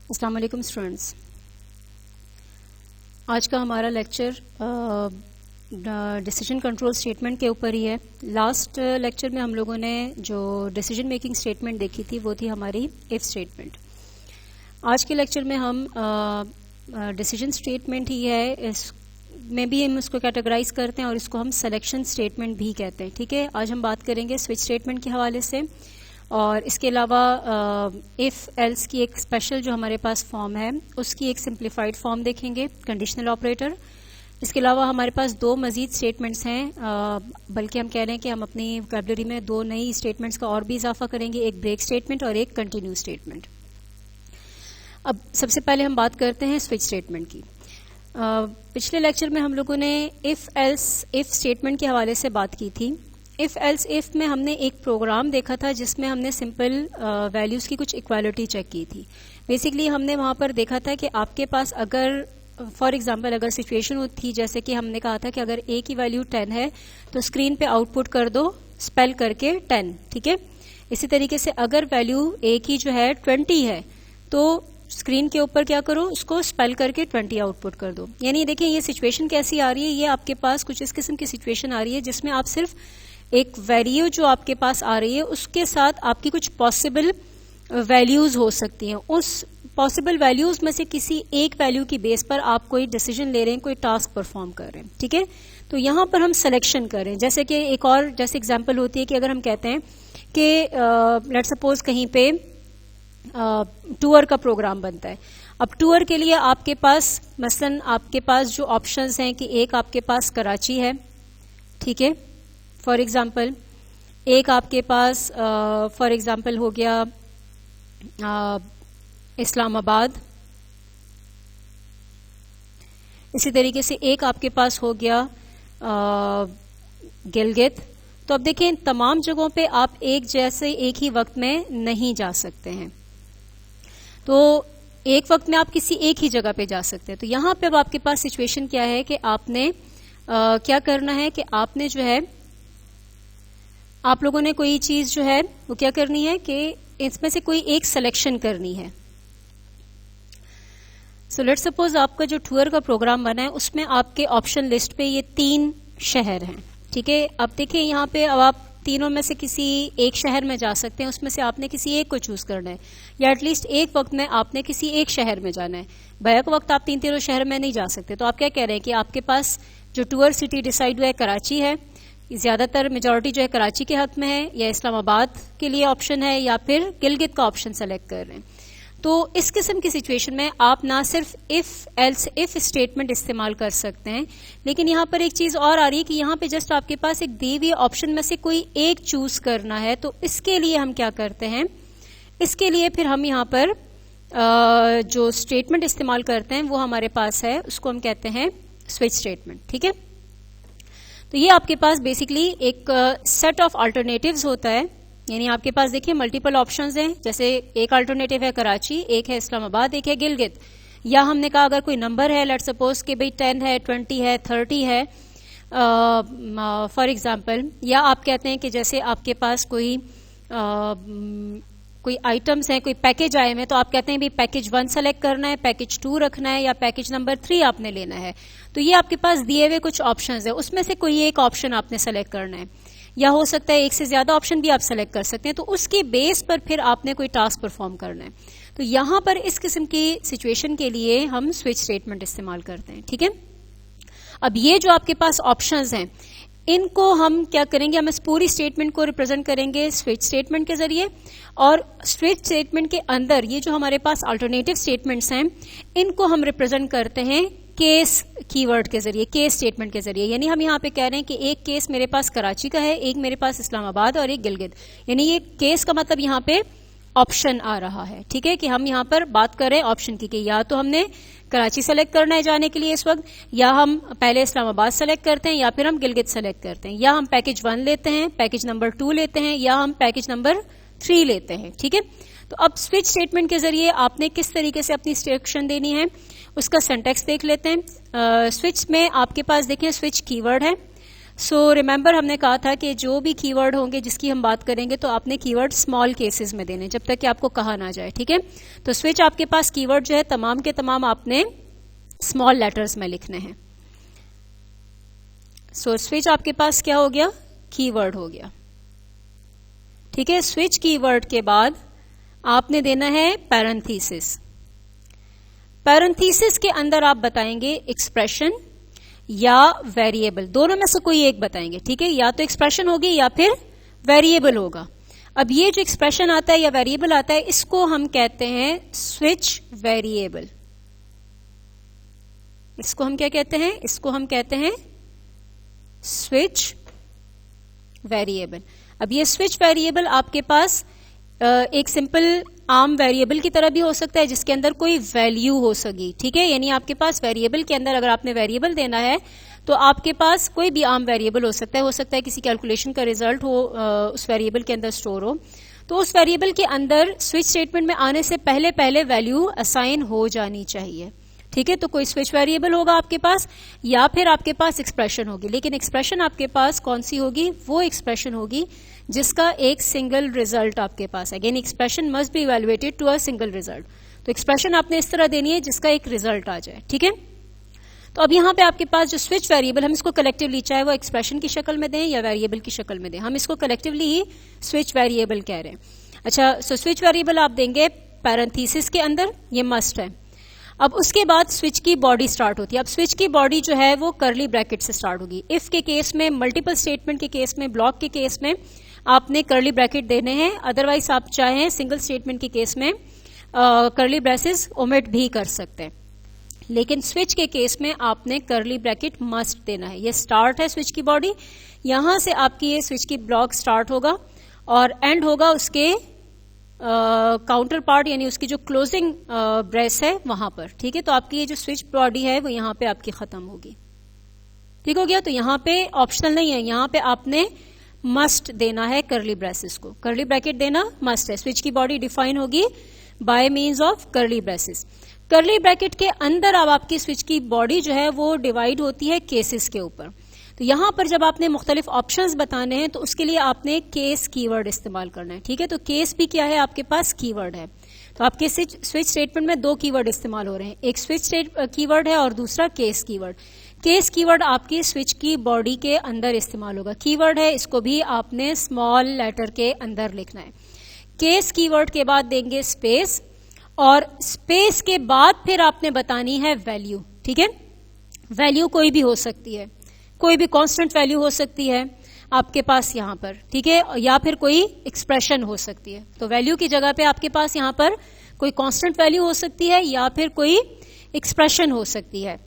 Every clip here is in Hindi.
अस्सलाम वालेकुम स्टूडेंट्स। आज का हमारा लेक्चर डिसीजन कंट्रोल स्टेटमेंट के ऊपर ही है। लास्ट लेक्चर में हम लोगों ने जो डिसीजन मेकिंग स्टेटमेंट देखी थी वो थी हमारी इफ स्टेटमेंट। आज के लेक्चर में हम डिसीजन स्टेटमेंट ही है, इसमें भी हम उसको कैटेगराइज करते हैं और इसको हम सिलेक्शन स्टेटमेंट भी कहते हैं। ठीक है, आज हम बात करेंगे स्विच स्टेटमेंट के हवाले से और इसके अलावा इफ एल्स की एक स्पेशल जो हमारे पास फॉर्म है उसकी एक सिंप्लीफाइड फॉर्म देखेंगे, कंडीशनल ऑपरेटर। इसके अलावा हमारे पास दो मजीद स्टेटमेंट्स हैं, बल्कि हम कह रहे हैं कि हम अपनी वोकैबुलरी में दो नई स्टेटमेंट्स का और भी इजाफा करेंगे, एक ब्रेक स्टेटमेंट और एक कंटिन्यू स्टेटमेंट। अब सबसे पहले हम बात करते हैं स्विच स्टेटमेंट की। पिछले लेक्चर में हम लोगों ने इफ एल्स इफ स्टेटमेंट के हवाले से बात की थी। इफ एल्स इफ में हमने एक प्रोग्राम देखा था जिसमें हमने सिंपल वैल्यूज की कुछ इक्वालिटी चेक की थी। बेसिकली हमने वहां पर देखा था कि आपके पास अगर फॉर एग्जांपल अगर सिचुएशन थी जैसे कि हमने कहा था कि अगर a की वैल्यू 10 है तो स्क्रीन पे आउटपुट कर दो स्पेल करके 10। ठीक है, इसी तरीके से अगर वैल्यू a की जो है 20 है तो स्क्रीन के ऊपर क्या करो, उसको स्पेल करके 20 आउटपुट कर दो। यानी देखिए ये सिचुएशन कैसी आ रही है, ये आपके पास कुछ इस किस्म की सिचुएशन आ रही है जिसमें आप सिर्फ एक वैल्यू जो आपके पास आ रही है उसके साथ आपकी कुछ पॉसिबल वैल्यूज हो सकती हैं। उस पॉसिबल वैल्यूज में से किसी एक वैल्यू की बेस पर आप कोई डिसीजन ले रहे हैं, कोई टास्क परफॉर्म कर रहे हैं। ठीक है, तो यहां पर हम सिलेक्शन कर रहे हैं। जैसे कि एक और जैसे एग्जांपल होती है कि अगर हम कहते हैं कि लेट्स सपोज कहीं पे टूर का प्रोग्राम बनता है। अब टूर के लिए आपके पास मसलन आपके पास जो ऑप्शंस हैं कि एक आपके पास कराची है, ठीक है, फॉर एग्जाम्पल एक आपके पास फॉर एग्जाम्पल हो गया इस्लामाबाद, इसी तरीके से एक आपके पास हो गया गिलगित। तो अब देखें तमाम जगहों पे आप एक जैसे एक ही वक्त में नहीं जा सकते हैं, तो एक वक्त में आप किसी एक ही जगह पे जा सकते हैं। तो यहां पे अब आपके पास सिचुएशन क्या है कि आपने क्या करना है कि आपने जो है आप लोगों ने कोई चीज जो है वो क्या करनी है कि इसमें से कोई एक सिलेक्शन करनी है। सो लेट्स सपोज आपका जो टूर का प्रोग्राम बना है उसमें आपके ऑप्शन लिस्ट पे ये 3 शहर हैं। ठीक है, अब देखिए यहाँ पे अब आप तीनों में से किसी एक शहर में जा सकते हैं, उसमें से आपने किसी एक को चूज करना है या एटलीस्ट एक वक्त में आपने किसी एक शहर में जाना है। बैक वक्त आप तीनों शहर में नहीं जा सकते। तो आप क्या कह रहे हैं कि आपके पास जो टूर सिटी डिसाइड हुआ है कराची है, ज्यादातर मेजॉरिटी जो है कराची के हक में है, या इस्लामाबाद के लिए ऑप्शन है, या फिर गिलगित का ऑप्शन सेलेक्ट कर रहे हैं। तो इस किस्म की सिचुएशन में आप ना सिर्फ इफ एल्स इफ स्टेटमेंट इस्तेमाल कर सकते हैं, लेकिन यहां पर एक चीज और आ रही है कि यहां पे जस्ट आपके पास एक दी हुई ऑप्शन में से कोई एक चूज करना है। तो इसके लिए हम क्या करते हैं, इसके लिए फिर हम यहां पर जो स्टेटमेंट इस्तेमाल करते हैं वो हमारे पास है, उसको हम कहते हैं स्विच स्टेटमेंट। ठीक है, तो ये आपके पास बेसिकली एक सेट ऑफ अल्टरनेटिव्स होता है। यानी आपके पास देखिए मल्टीपल ऑप्शंस हैं, जैसे एक अल्टरनेटिव है कराची, एक है इस्लामाबाद, एक है गिलगित। या हमने कहा अगर कोई नंबर है, लेट्स सपोज कि भाई 10 है, 20 है, 30 है फॉर एग्जांपल। या आप कहते हैं कि जैसे आपके पास कोई आइटम्स हैं, कोई पैकेज आए हैं, तो आप कहते हैं भी पैकेज 1 सेलेक्ट करना है, पैकेज 2 रखना है, या पैकेज नंबर 3 आपने लेना है। तो ये आपके पास दिए हुए कुछ ऑप्शंस है, उसमें से कोई एक ऑप्शन आपने सेलेक्ट करना है, या हो सकता है एक से ज्यादा ऑप्शन भी आप सेलेक्ट कर सकते हैं। तो उसके बेस पर फिर आपने कोई टास्क परफॉर्म करना है। तो यहां पर इस किस्म की सिचुएशन के लिए हम स्विच स्टेटमेंट इस्तेमाल करते हैं। ठीक है, अब ये जो आपके पास ऑप्शंस हैं इनको हम क्या करेंगे, हम इस पूरी स्टेटमेंट को रिप्रेजेंट करेंगे स्विच स्टेटमेंट के जरिए। और स्विच स्टेटमेंट के अंदर ये जो हमारे पास अल्टरनेटिव स्टेटमेंट्स हैं इनको हम रिप्रेजेंट करते हैं केस कीवर्ड के जरिए, केस स्टेटमेंट के जरिए। यानी हम यहाँ पे कह रहे हैं कि एक केस मेरे पास कराची का है, एक मेरे पास इस्लामाबाद और एक गिलगित। यानी ये केस का मतलब यहाँ पे ऑप्शन आ रहा है। ठीक है, कि हम यहाँ पर बात कर रहे हैं ऑप्शन की, या तो हमने कराची सेलेक्ट करना है जाने के लिए इस वक्त, या हम पहले इस्लामाबाद सेलेक्ट करते हैं, या फिर हम गिलगित सेलेक्ट करते हैं, या हम पैकेज 1 लेते हैं, पैकेज नंबर 2 लेते हैं, या हम पैकेज नंबर 3 लेते हैं। ठीक है, तो अब स्विच स्टेटमेंट के जरिए आपने किस तरीके से अपनी इंस्ट्रक्शन देनी है उसका सिंटैक्स देख लेते हैं। स्विच में आपके पास देखिए स्विच कीवर्ड है, सो रिमेंबर हमने कहा था कि जो भी कीवर्ड होंगे जिसकी हम बात करेंगे तो आपने कीवर्ड स्मॉल केसेस में देने, जब तक कि आपको कहा ना जाए, ठीक है। तो स्विच आपके पास कीवर्ड जो है तमाम के तमाम आपने स्मॉल लेटर्स में लिखने हैं। सो स्विच आपके पास क्या हो गया, कीवर्ड हो गया, ठीक है। स्विच कीवर्ड के बाद आपने देना है पैरेंथेसिस। पैरेंथेसिस के अंदर आप बताएंगे एक्सप्रेशन या वेरिएबल, दोनों में से कोई एक बताएंगे, ठीक है। या तो एक्सप्रेशन होगी या फिर वेरिएबल होगा। अब ये जो एक्सप्रेशन आता है या वेरिएबल आता है इसको हम कहते हैं स्विच वेरिएबल। इसको हम क्या कहते हैं, इसको हम कहते हैं स्विच वेरिएबल। अब ये स्विच वेरिएबल आपके पास एक सिंपल आम वेरिएबल की तरह भी हो सकता है जिसके अंदर कोई वैल्यू हो सकी, ठीक है। यानी आपके पास वेरिएबल के अंदर अगर आपने वेरिएबल देना है तो आपके पास कोई भी आम वेरिएबल हो सकता है किसी कैलकुलेशन का रिजल्ट हो उस वेरिएबल के अंदर स्टोर हो, तो उस वेरिएबल के अंदर स्विच स्टेटमेंट में आने से पहले पहले वैल्यू असाइन हो जानी चाहिए, ठीक है। तो कोई स्विच वेरिएबल होगा आपके पास या फिर आपके पास एक्सप्रेशन होगी, लेकिन एक्सप्रेशन आपके पास कौन सी होगी, वो एक्सप्रेशन होगी जिसका एक सिंगल रिजल्ट आपके पास है। Again expression must be evaluated to a single result. तो एक्सप्रेशन आपने इस तरह देनी है जिसका एक रिजल्ट आ जाए, ठीक है। तो अब यहां पे आपके पास जो स्विच वेरिएबल, हम इसको कलेक्टिवली चाहे वो एक्सप्रेशन की शक्ल में दें या वेरिएबल की शक्ल में दें, हम इसको कलेक्टिवली ही स्विच वेरिएबल कह रहे हैं। अच्छा, सो स्विच वेरिएबल आप देंगे पैरेंथेसिस के अंदर, ये मस्ट है। अब उसके बाद स्विच की बॉडी स्टार्ट होती है। अब स्विच की बॉडी जो है वो कर्ली ब्रैकेट से स्टार्ट होगी। इफ के केस में, मल्टीपल स्टेटमेंट के केस में, ब्लॉक के केस में आपने कर्ली ब्रैकेट देने हैं, अदरवाइज आप चाहें सिंगल स्टेटमेंट के केस में कर्ली ब्रेसेस ओमिट भी कर सकते हैं, लेकिन स्विच के केस में आपने कर्ली ब्रैकेट मस्ट देना है। ये स्टार्ट है स्विच की बॉडी, यहां से आपकी ये स्विच की ब्लॉक स्टार्ट होगा और एंड होगा उसके काउंटर पार्ट, यानी उसकी जो क्लोजिंग ब्रेस है वहां पर, ठीक है। तो आपकी ये जो स्विच बॉडी है वो यहां पे आपकी खत्म होगी, ठीक हो गया। तो यहां पे ऑप्शनल नहीं है, यहां पे आपने मस्ट देना है कर्ली ब्रेसेस को, कर्ली ब्रैकेट देना मस्ट है। स्विच की बॉडी डिफाइन होगी bye means of curly braces. Curly bracket के अंदर अब आपकी स्विच की बॉडी जो है वो डिवाइड होती है केसेस के ऊपर। तो यहां पर जब आपने मुख्तलिफ ऑप्शंस बताने हैं तो उसके लिए आपने केस कीवर्ड इस्तेमाल करना है, ठीक है। तो केस भी क्या है, आपके पास कीवर्ड है। तो आपके स्विच स्टेटमेंट में दो कीवर्ड इस्तेमाल हो रहे हैं, एक स्विच कीवर्ड है और दूसरा केस कीवर्ड। केस कीवर्ड आपकी स्विच की बॉडी के अंदर इस्तेमाल होगा। कीवर्ड है, इसको भी आपने स्मॉल लेटर के अंदर लिखना है। केस कीवर्ड के बाद देंगे स्पेस, और स्पेस के बाद फिर आपने बतानी है वैल्यू, ठीक है। वैल्यू कोई भी हो सकती है, कोई भी कांस्टेंट वैल्यू हो सकती है आपके पास यहां पर, ठीक है, या फिर कोई एक्सप्रेशन हो सकती है। तो वैल्यू की जगह पे आपके पास यहां पर कोई कांस्टेंट वैल्यू हो सकती है या फिर कोई एक्सप्रेशन हो सकती है।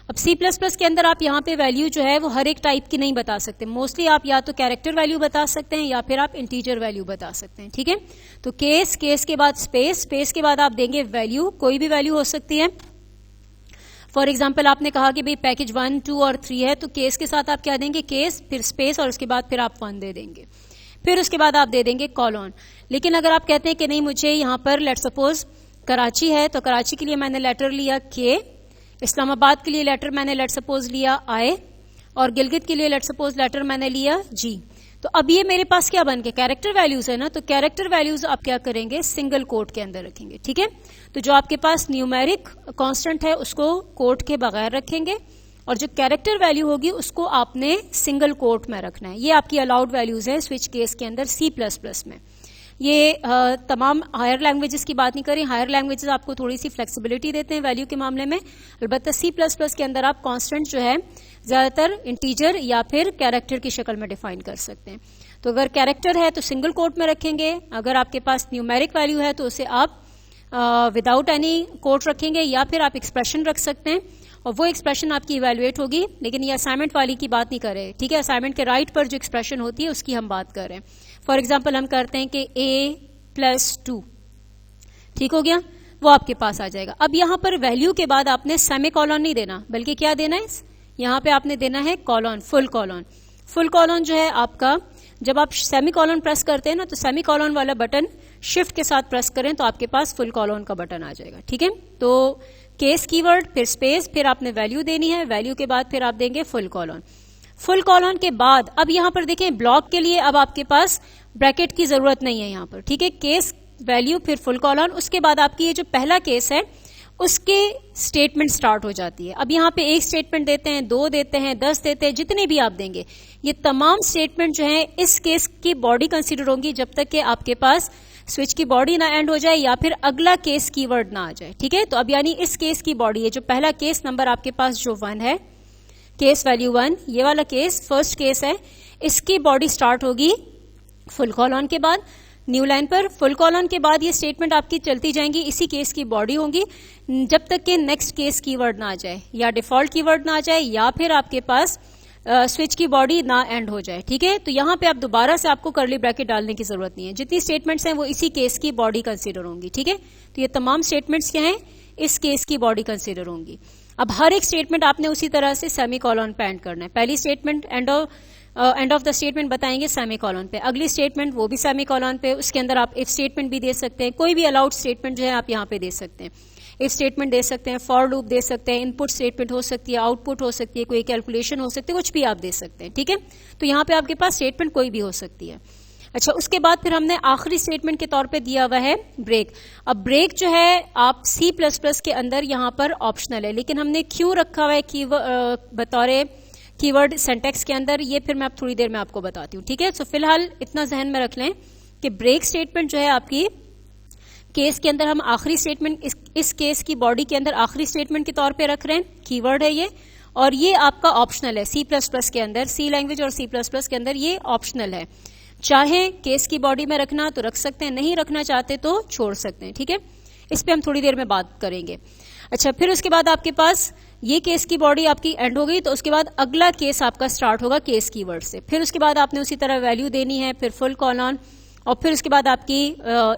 अब C++ के अंदर आप यहाँ पे वैल्यू जो है वो हर एक टाइप की नहीं बता सकते, मोस्टली आप या तो कैरेक्टर वैल्यू बता सकते हैं या फिर आप इंटीजर वैल्यू बता सकते हैं, ठीक है। तो केस, केस के बाद स्पेस, स्पेस के बाद आप देंगे वैल्यू, कोई भी वैल्यू हो सकती है। फॉर एग्जाम्पल आपने कहा कि भाई पैकेज 1, 2 और 3 है, तो केस के साथ आप क्या देंगे, केस, फिर स्पेस और उसके बाद फिर आप 1 दे देंगे, फिर उसके बाद आप दे देंगे कॉलन। लेकिन अगर आप कहते हैं कि नहीं मुझे यहाँ पर लेट सपोज कराची है, तो कराची के लिए मैंने लेटर लिया के, इस्लामाबाद के लिए लेटर मैंने लेट सपोज लिया आई, और गिलगित के लिए लेट सपोज लेटर मैंने लिया जी। तो अब ये मेरे पास क्या बन गया, कैरेक्टर वैल्यूज है ना। तो कैरेक्टर वैल्यूज आप क्या करेंगे, सिंगल कोट के अंदर रखेंगे, ठीक है। तो जो आपके पास न्यूमेरिक कांस्टेंट है उसको कोट के बगैर रखेंगे, और जो कैरेक्टर वैल्यू होगी उसको आपने सिंगल कोट में रखना है। ये आपकी अलाउड वैल्यूज है स्विच केस के अंदर C++ में। ये तमाम हायर लैंग्वेजेस की बात नहीं करें, हायर लैंग्वेजेस आपको थोड़ी सी फ्लेक्सिबिलिटी देते हैं वैल्यू के मामले में, अलबत्ता C++ के अंदर आप कांस्टेंट जो है ज्यादातर इंटीजर या फिर कैरेक्टर की शक्ल में डिफाइन कर सकते हैं। तो अगर कैरेक्टर है तो सिंगल कोट में रखेंगे, अगर आपके पास न्यूमेरिक वैल्यू है तो उसे आप विदाउट एनी कोट रखेंगे, या फिर आप एक्सप्रेशन रख सकते हैं और वो एक्सप्रेशन आपकी इवेल्युएट होगी। लेकिन ये असाइनमेंट वाली की बात नहीं कर रहे, ठीक है। असाइनमेंट के राइट पर जो एक्सप्रेशन होती है उसकी हम बात कर रहे हैं। फॉर एग्जाम्पल हम करते हैं कि A+2, ठीक हो गया, वो आपके पास आ जाएगा। अब यहां पर वैल्यू के बाद आपने सेमीकोलन नहीं देना, बल्कि क्या देना है, यहां पे आपने देना है colon, full colon. Full colon जो है आपका, जब आप सेमीकोलन प्रेस करते हैं ना, तो सेमीकोलन वाला बटन शिफ्ट के साथ प्रेस करें तो आपके पास फुल कॉलन का बटन आ जाएगा, ठीक है। तो केस कीवर्ड, फिर स्पेस, फिर आपने वैल्यू देनी है, वैल्यू के बाद फिर आप देंगे फुल कॉलन। फुल कॉलन के बाद अब यहां पर देखें ब्लॉक के लिए अब आपके पास ब्रैकेट की जरूरत नहीं है यहां पर, ठीक है। केस वैल्यू फिर फुल कॉलन, उसके बाद आपकी ये जो पहला केस है उसके स्टेटमेंट स्टार्ट हो जाती है। अब यहां पे एक स्टेटमेंट देते हैं, 2 देते हैं, 10 देते हैं, जितने भी आप देंगे ये तमाम स्टेटमेंट जो है इस केस की बॉडी कंसीडर होंगी जब तक कि आपके पास स्विच की बॉडी ना एंड हो जाए या फिर अगला केस कीवर्ड ना आ जाए, ठीक है। तो अब यानी इस केस की बॉडी है, जो पहला केस नंबर आपके पास जो 1 है, केस वैल्यू 1, ये वाला केस फर्स्ट केस है, इसकी बॉडी स्टार्ट होगी फुल कॉलन के बाद न्यू लाइन पर। फुल कॉलन के बाद ये स्टेटमेंट आपकी चलती जाएंगी, इसी केस की बॉडी होंगी जब तक कि नेक्स्ट केस कीवर्ड ना आ जाए या डिफॉल्ट कीवर्ड ना आ जाए या फिर आपके पास स्विच की बॉडी ना एंड हो जाए, ठीक है। तो यहां पे आप दोबारा से आपको कर्ली ब्रैकेट डालने की जरूरत नहीं है, जितनी स्टेटमेंट्स हैं वो इसी केस की बॉडी कंसीडर होंगी, ठीक है। तो ये तमाम स्टेटमेंट्स क्या हैं, इस केस की बॉडी कंसीडर होंगी। अब हर एक स्टेटमेंट आपने उसी तरह से सेमी कॉलन पे एंड करना है। पहली statement end of the statement बताएंगे सेमी कॉलन पे, अगली स्टेटमेंट वो भी सेमी कॉलन पे, उसके अंदर आप इफ स्टेटमेंट भी दे सकते हैं, कोई भी अलाउड स्टेटमेंट जो है आप यहाँ पे दे सकते हैं। इफ स्टेटमेंट दे सकते हैं, फॉर लूप दे सकते हैं, इनपुट स्टेटमेंट हो सकती है, आउटपुट हो सकती है, कोई कैलकुलेशन हो सकती है, कुछ भी आप दे सकते हैं, ठीक है। तो यहाँ पे आपके पास स्टेटमेंट कोई भी हो सकती है। अच्छा, उसके बाद फिर हमने आखिरी स्टेटमेंट के तौर पे दिया हुआ है ब्रेक। अब ब्रेक जो है आप C++ के अंदर यहाँ पर ऑप्शनल है, लेकिन हमने क्यों रखा हुआ है बतौर कीवर्ड सिंटैक्स के अंदर, ये फिर मैं आप थोड़ी देर में आपको बताती हूँ, ठीक है। तो फिलहाल इतना जहन में रख लें कि ब्रेक स्टेटमेंट जो है आपकी केस के अंदर हम आखिरी स्टेटमेंट इस केस की बॉडी के अंदर आखिरी स्टेटमेंट के तौर पे रख रहे हैं, कीवर्ड है ये, और ये आपका ऑप्शनल है। C++ के अंदर, C लैंग्वेज और C++ के अंदर ये ऑप्शनल है। चाहे केस की बॉडी में रखना तो रख सकते हैं, नहीं रखना चाहते तो छोड़ सकते हैं, ठीक है। इस पे हम थोड़ी देर में बात करेंगे। अच्छा, फिर उसके बाद आपके पास ये केस की बॉडी आपकी एंड हो गई, तो उसके बाद अगला केस आपका स्टार्ट होगा केस कीवर्ड से। फिर उसके बाद आपने उसी तरह वैल्यू देनी है, फिर फुल कॉलन, और फिर उसके बाद आपकी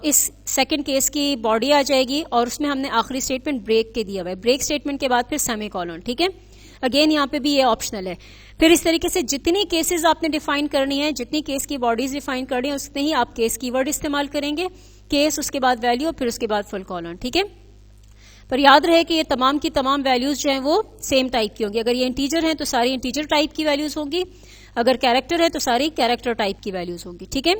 इस सेकंड केस की बॉडी आ जाएगी और उसमें हमने आखिरी स्टेटमेंट ब्रेक के दिया हुआ है। ब्रेक स्टेटमेंट के बाद फिर सेमी कॉलन, ठीक है। अगेन यहाँ पे भी ये ऑप्शनल है। फिर इस तरीके से जितनी केसेस आपने डिफाइन करनी है, जितनी केस की बॉडीज डिफाइन करनी है, उतने ही आप केस कीवर्ड इस्तेमाल करेंगे, केस उसके बाद वैल्यू फिर उसके बाद फुल कॉलन, ठीक है। पर याद रहे कि ये तमाम की तमाम वैल्यूज जो हैं वो सेम टाइप की होंगी। अगर ये इंटीजर हैं तो सारी इंटीजर टाइप की वैल्यूज होंगी, अगर कैरेक्टर है तो सारी कैरेक्टर टाइप की वैल्यूज होंगी, ठीक है।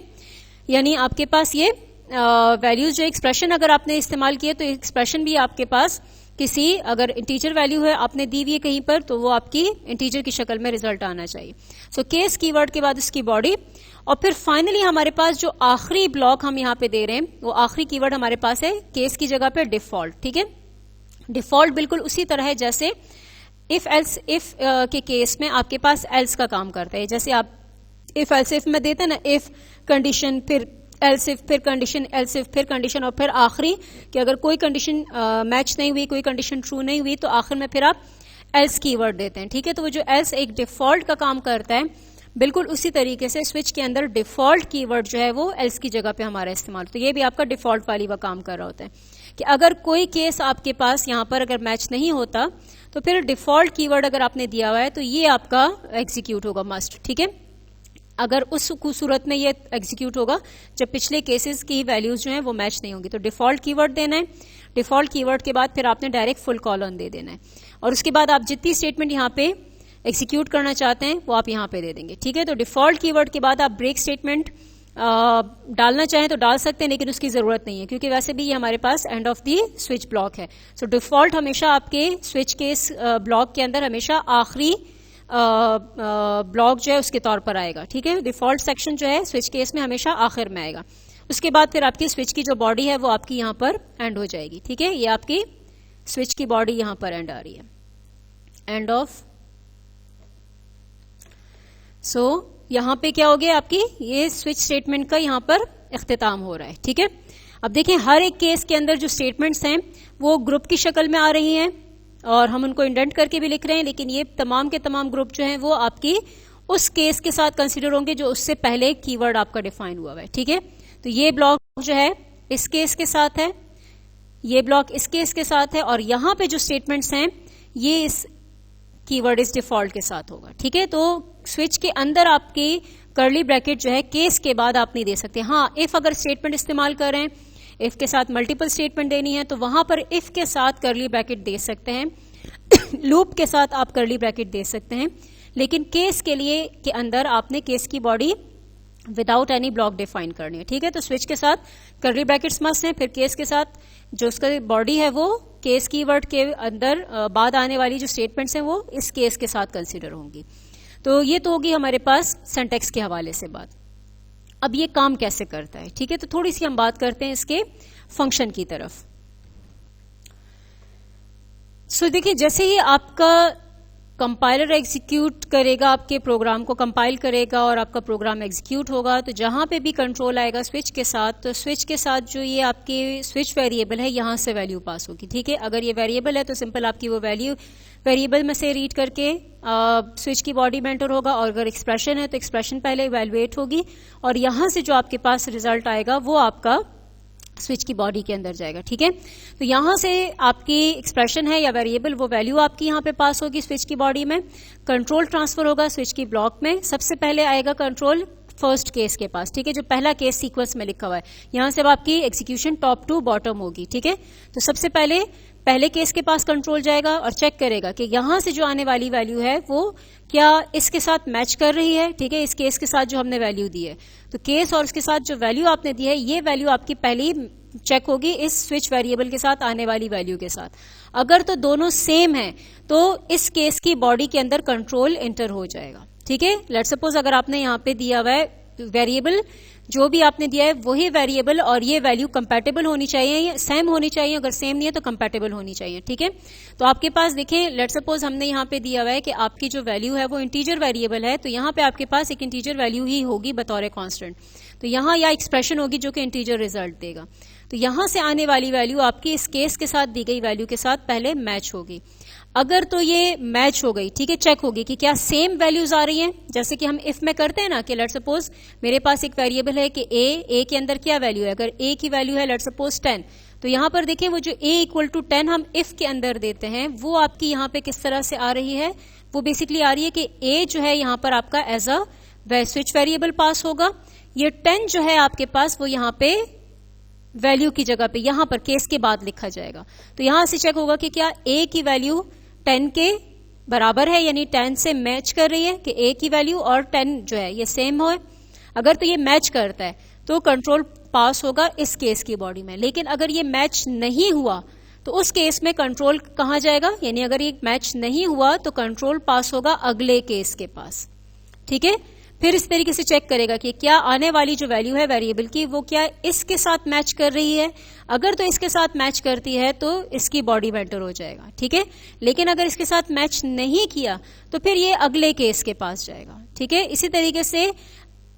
यानी आपके पास ये वैल्यूज जो एक्सप्रेशन अगर आपने इस्तेमाल किए तो एक्सप्रेशन भी आपके पास किसी अगर इंटीजर वैल्यू है आपने दी हुई है कहीं पर तो वो आपकी इंटीजर की शक्ल में रिजल्ट आना चाहिए। सो केस कीवर्ड के बाद उसकी बॉडी, और फिर फाइनली हमारे पास जो आखिरी ब्लॉक हम यहाँ पे दे रहे हैं वो आखिरी कीवर्ड हमारे पास है केस की जगह पे डिफॉल्ट, ठीक है। डिफॉल्ट बिल्कुल उसी तरह है जैसे इफ एल्स इफ के केस में आपके पास एल्स का काम करता है। जैसे आप इफ एल्स इफ में देते हैं ना, इफ कंडीशन फिर एल्स इफ फिर कंडीशन, एल्स इफ फिर कंडीशन, और फिर आखिरी कि अगर कोई कंडीशन मैच नहीं हुई, कोई कंडीशन ट्रू नहीं हुई तो आखिर में फिर आप एल्स कीवर्ड देते हैं, ठीक है। तो वो जो एल्स एक डिफॉल्ट का काम करता है, बिल्कुल उसी तरीके से स्विच के अंदर डिफॉल्ट कीवर्ड जो है वो एल्स की जगह पे हमारा इस्तेमाल, तो ये भी आपका डिफॉल्ट वाली वो काम कर रहा होता है कि अगर कोई केस आपके पास यहाँ पर अगर मैच नहीं होता तो फिर डिफॉल्ट कीवर्ड अगर आपने दिया हुआ है तो ये आपका एग्जीक्यूट होगा मस्ट, ठीक है। अगर उस सूरत में ये एग्जीक्यूट होगा जब पिछले केसेस की वैल्यूज जो है वो मैच नहीं होंगी। तो डिफॉल्ट कीवर्ड देना है, डिफॉल्ट कीवर्ड के बाद फिर आपने डायरेक्ट फुल कॉलन दे देना है, और उसके बाद आप जितनी स्टेटमेंट यहाँ पे एग्जीक्यूट करना चाहते हैं वो आप यहाँ पे दे देंगे, ठीक है। तो डिफॉल्ट कीवर्ड के बाद आप ब्रेक स्टेटमेंट डालना चाहें तो डाल सकते हैं, लेकिन उसकी जरूरत नहीं है क्योंकि वैसे भी ये हमारे पास end of the switch block है। सो डिफॉल्ट हमेशा आपके स्विच के ब्लॉक के अंदर हमेशा आखिरी ब्लॉक जो है उसके तौर पर आएगा, ठीक है। डिफॉल्ट सेक्शन जो है स्विच केस में हमेशा आखिर में आएगा। उसके बाद फिर आपकी स्विच की जो बॉडी है वो आपकी यहाँ पर एंड हो जाएगी, ठीक है। ये आपकी स्विच की बॉडी यहाँ पर एंड आ रही है, एंड ऑफ। सो यहां पे क्या हो गया आपकी, ये स्विच स्टेटमेंट का यहां पर इख्तिताम हो रहा है, ठीक है। अब देखें हर एक केस के अंदर जो स्टेटमेंट्स हैं वो ग्रुप की शक्ल में आ रही हैं और हम उनको इंडेंट करके भी लिख रहे हैं, लेकिन ये तमाम के तमाम ग्रुप जो हैं वो आपकी उस केस के साथ कंसीडर होंगे जो उससे पहले कीवर्ड आपका डिफाइन हुआ है, ठीक है। तो ये ब्लॉक जो है इस केस के साथ है, ये ब्लॉक इस केस के साथ है, और यहां पे जो स्टेटमेंट्स हैं ये इस कीवर्ड इस डिफॉल्ट के साथ होगा, ठीक है। तो स्विच के अंदर आपकी कर्ली ब्रैकेट जो है केस के बाद आप नहीं दे सकते। हाँ, इफ अगर स्टेटमेंट इस्तेमाल करें, इफ के साथ मल्टीपल स्टेटमेंट देनी है तो वहां पर इफ के साथ कर्ली ब्रैकेट दे सकते हैं लूप के साथ आप कर्ली ब्रैकेट दे सकते हैं, लेकिन केस के लिए के अंदर आपने केस की body without any block define करनी है, ठीक है। तो स्विच के साथ कर्ली ब्रैकेट्स मस्ट हैं, फिर केस के साथ जो उसका बॉडी है वो केस कीवर्ड के अंदर बाद आने वाली जो स्टेटमेंट्स हैं वो इस केस के साथ कंसीडर होंगी। तो ये तो होगी हमारे पास सिंटैक्स के हवाले से बात। अब ये काम कैसे करता है, ठीक है। तो थोड़ी सी हम बात करते हैं इसके फंक्शन की तरफ। सो देखिए, जैसे ही आपका कंपाइलर एग्जीक्यूट करेगा, आपके प्रोग्राम को कंपाइल करेगा और आपका प्रोग्राम एग्जीक्यूट होगा, तो जहां पे भी कंट्रोल आएगा स्विच के साथ, तो स्विच के साथ जो ये आपके स्विच वेरिएबल है यहां से वैल्यू पास होगी, ठीक है। अगर ये वेरिएबल है तो सिंपल आपकी वो वैल्यू वेरिएबल में से रीड करके स्विच की बॉडी में एंटर होगा, और अगर एक्सप्रेशन है तो एक्सप्रेशन पहले इवैल्यूएट होगी और यहां से जो आपके पास रिजल्ट आएगा वो आपका स्विच की बॉडी के अंदर जाएगा, ठीक है। तो यहां से आपकी एक्सप्रेशन है या वेरिएबल, वो वैल्यू आपकी यहां पे पास होगी स्विच की बॉडी में। कंट्रोल ट्रांसफर होगा स्विच की ब्लॉक में। सबसे पहले आएगा कंट्रोल फर्स्ट केस के पास, ठीक है, जो पहला केस सीक्वेंस में लिखा हुआ है। यहां से अब आपकी एग्जीक्यूशन टॉप टू बॉटम होगी, ठीक है। तो सबसे पहले केस के पास कंट्रोल जाएगा और चेक करेगा कि यहां से जो आने वाली वैल्यू है वो क्या इसके साथ मैच कर रही है, ठीक है, इस केस के साथ जो हमने वैल्यू दी है। तो केस और उसके साथ जो वैल्यू आपने दी है, ये वैल्यू आपकी पहली चेक होगी इस स्विच वेरिएबल के साथ आने वाली वैल्यू के साथ। अगर तो दोनों सेम है तो इस केस की बॉडी के अंदर कंट्रोल एंटर हो जाएगा, ठीक है। लेट्स सपोज अगर आपने यहां पे दिया हुआ है वेरिएबल, जो भी आपने दिया है वही वेरिएबल और ये वैल्यू कंपैटिबल होनी चाहिए, सेम होनी चाहिए। अगर सेम नहीं है तो कंपैटिबल होनी चाहिए, ठीक है। तो आपके पास देखें, लेट्स सपोज हमने यहाँ पे दिया हुआ है कि आपकी जो वैल्यू है वो इंटीजर वेरिएबल है, तो यहाँ पे आपके पास एक इंटीजर वैल्यू ही होगी बतौर कांस्टेंट। तो यहाँ या एक्सप्रेशन होगी जो कि इंटीजर रिजल्ट देगा। तो यहां से आने वाली वैल्यू आपकी इस केस के साथ दी गई वैल्यू के साथ पहले मैच होगी। अगर तो ये मैच हो गई, ठीक है, चेक होगी कि क्या सेम वैल्यूज आ रही हैं, जैसे कि हम इफ में करते हैं ना कि लेट्स सपोज मेरे पास एक वेरिएबल है कि ए के अंदर क्या वैल्यू है। अगर ए की वैल्यू है लेट्स सपोज 10, तो यहां पर देखिए वो जो ए इक्वल टू 10 हम इफ के अंदर देते हैं, वो आपकी यहां पे किस तरह से आ रही है, वो बेसिकली आ रही है कि ए जो है यहां पर आपका as a switch variable pass होगा। ये 10 जो है आपके पास वो यहां पे वैल्यू की जगह पे यहां पर केस के बाद लिखा जाएगा। तो यहां से चेक होगा कि क्या ए की वैल्यू 10 के बराबर है, यानी 10 से मैच कर रही है कि ए की वैल्यू और 10 जो है ये सेम हो। अगर तो ये मैच करता है तो कंट्रोल पास होगा इस केस की बॉडी में। लेकिन अगर ये मैच नहीं हुआ तो उस केस में कंट्रोल कहां जाएगा, यानी अगर ये मैच नहीं हुआ तो कंट्रोल पास होगा अगले केस के पास, ठीक है। फिर इस तरीके से चेक करेगा कि क्या आने वाली जो वैल्यू है वेरिएबल की वो क्या इसके साथ मैच कर रही है। अगर तो इसके साथ मैच करती है तो इसकी बॉडी में एंटर हो जाएगा, ठीक है। लेकिन अगर इसके साथ मैच नहीं किया तो फिर ये अगले केस के पास जाएगा, ठीक है। इसी तरीके से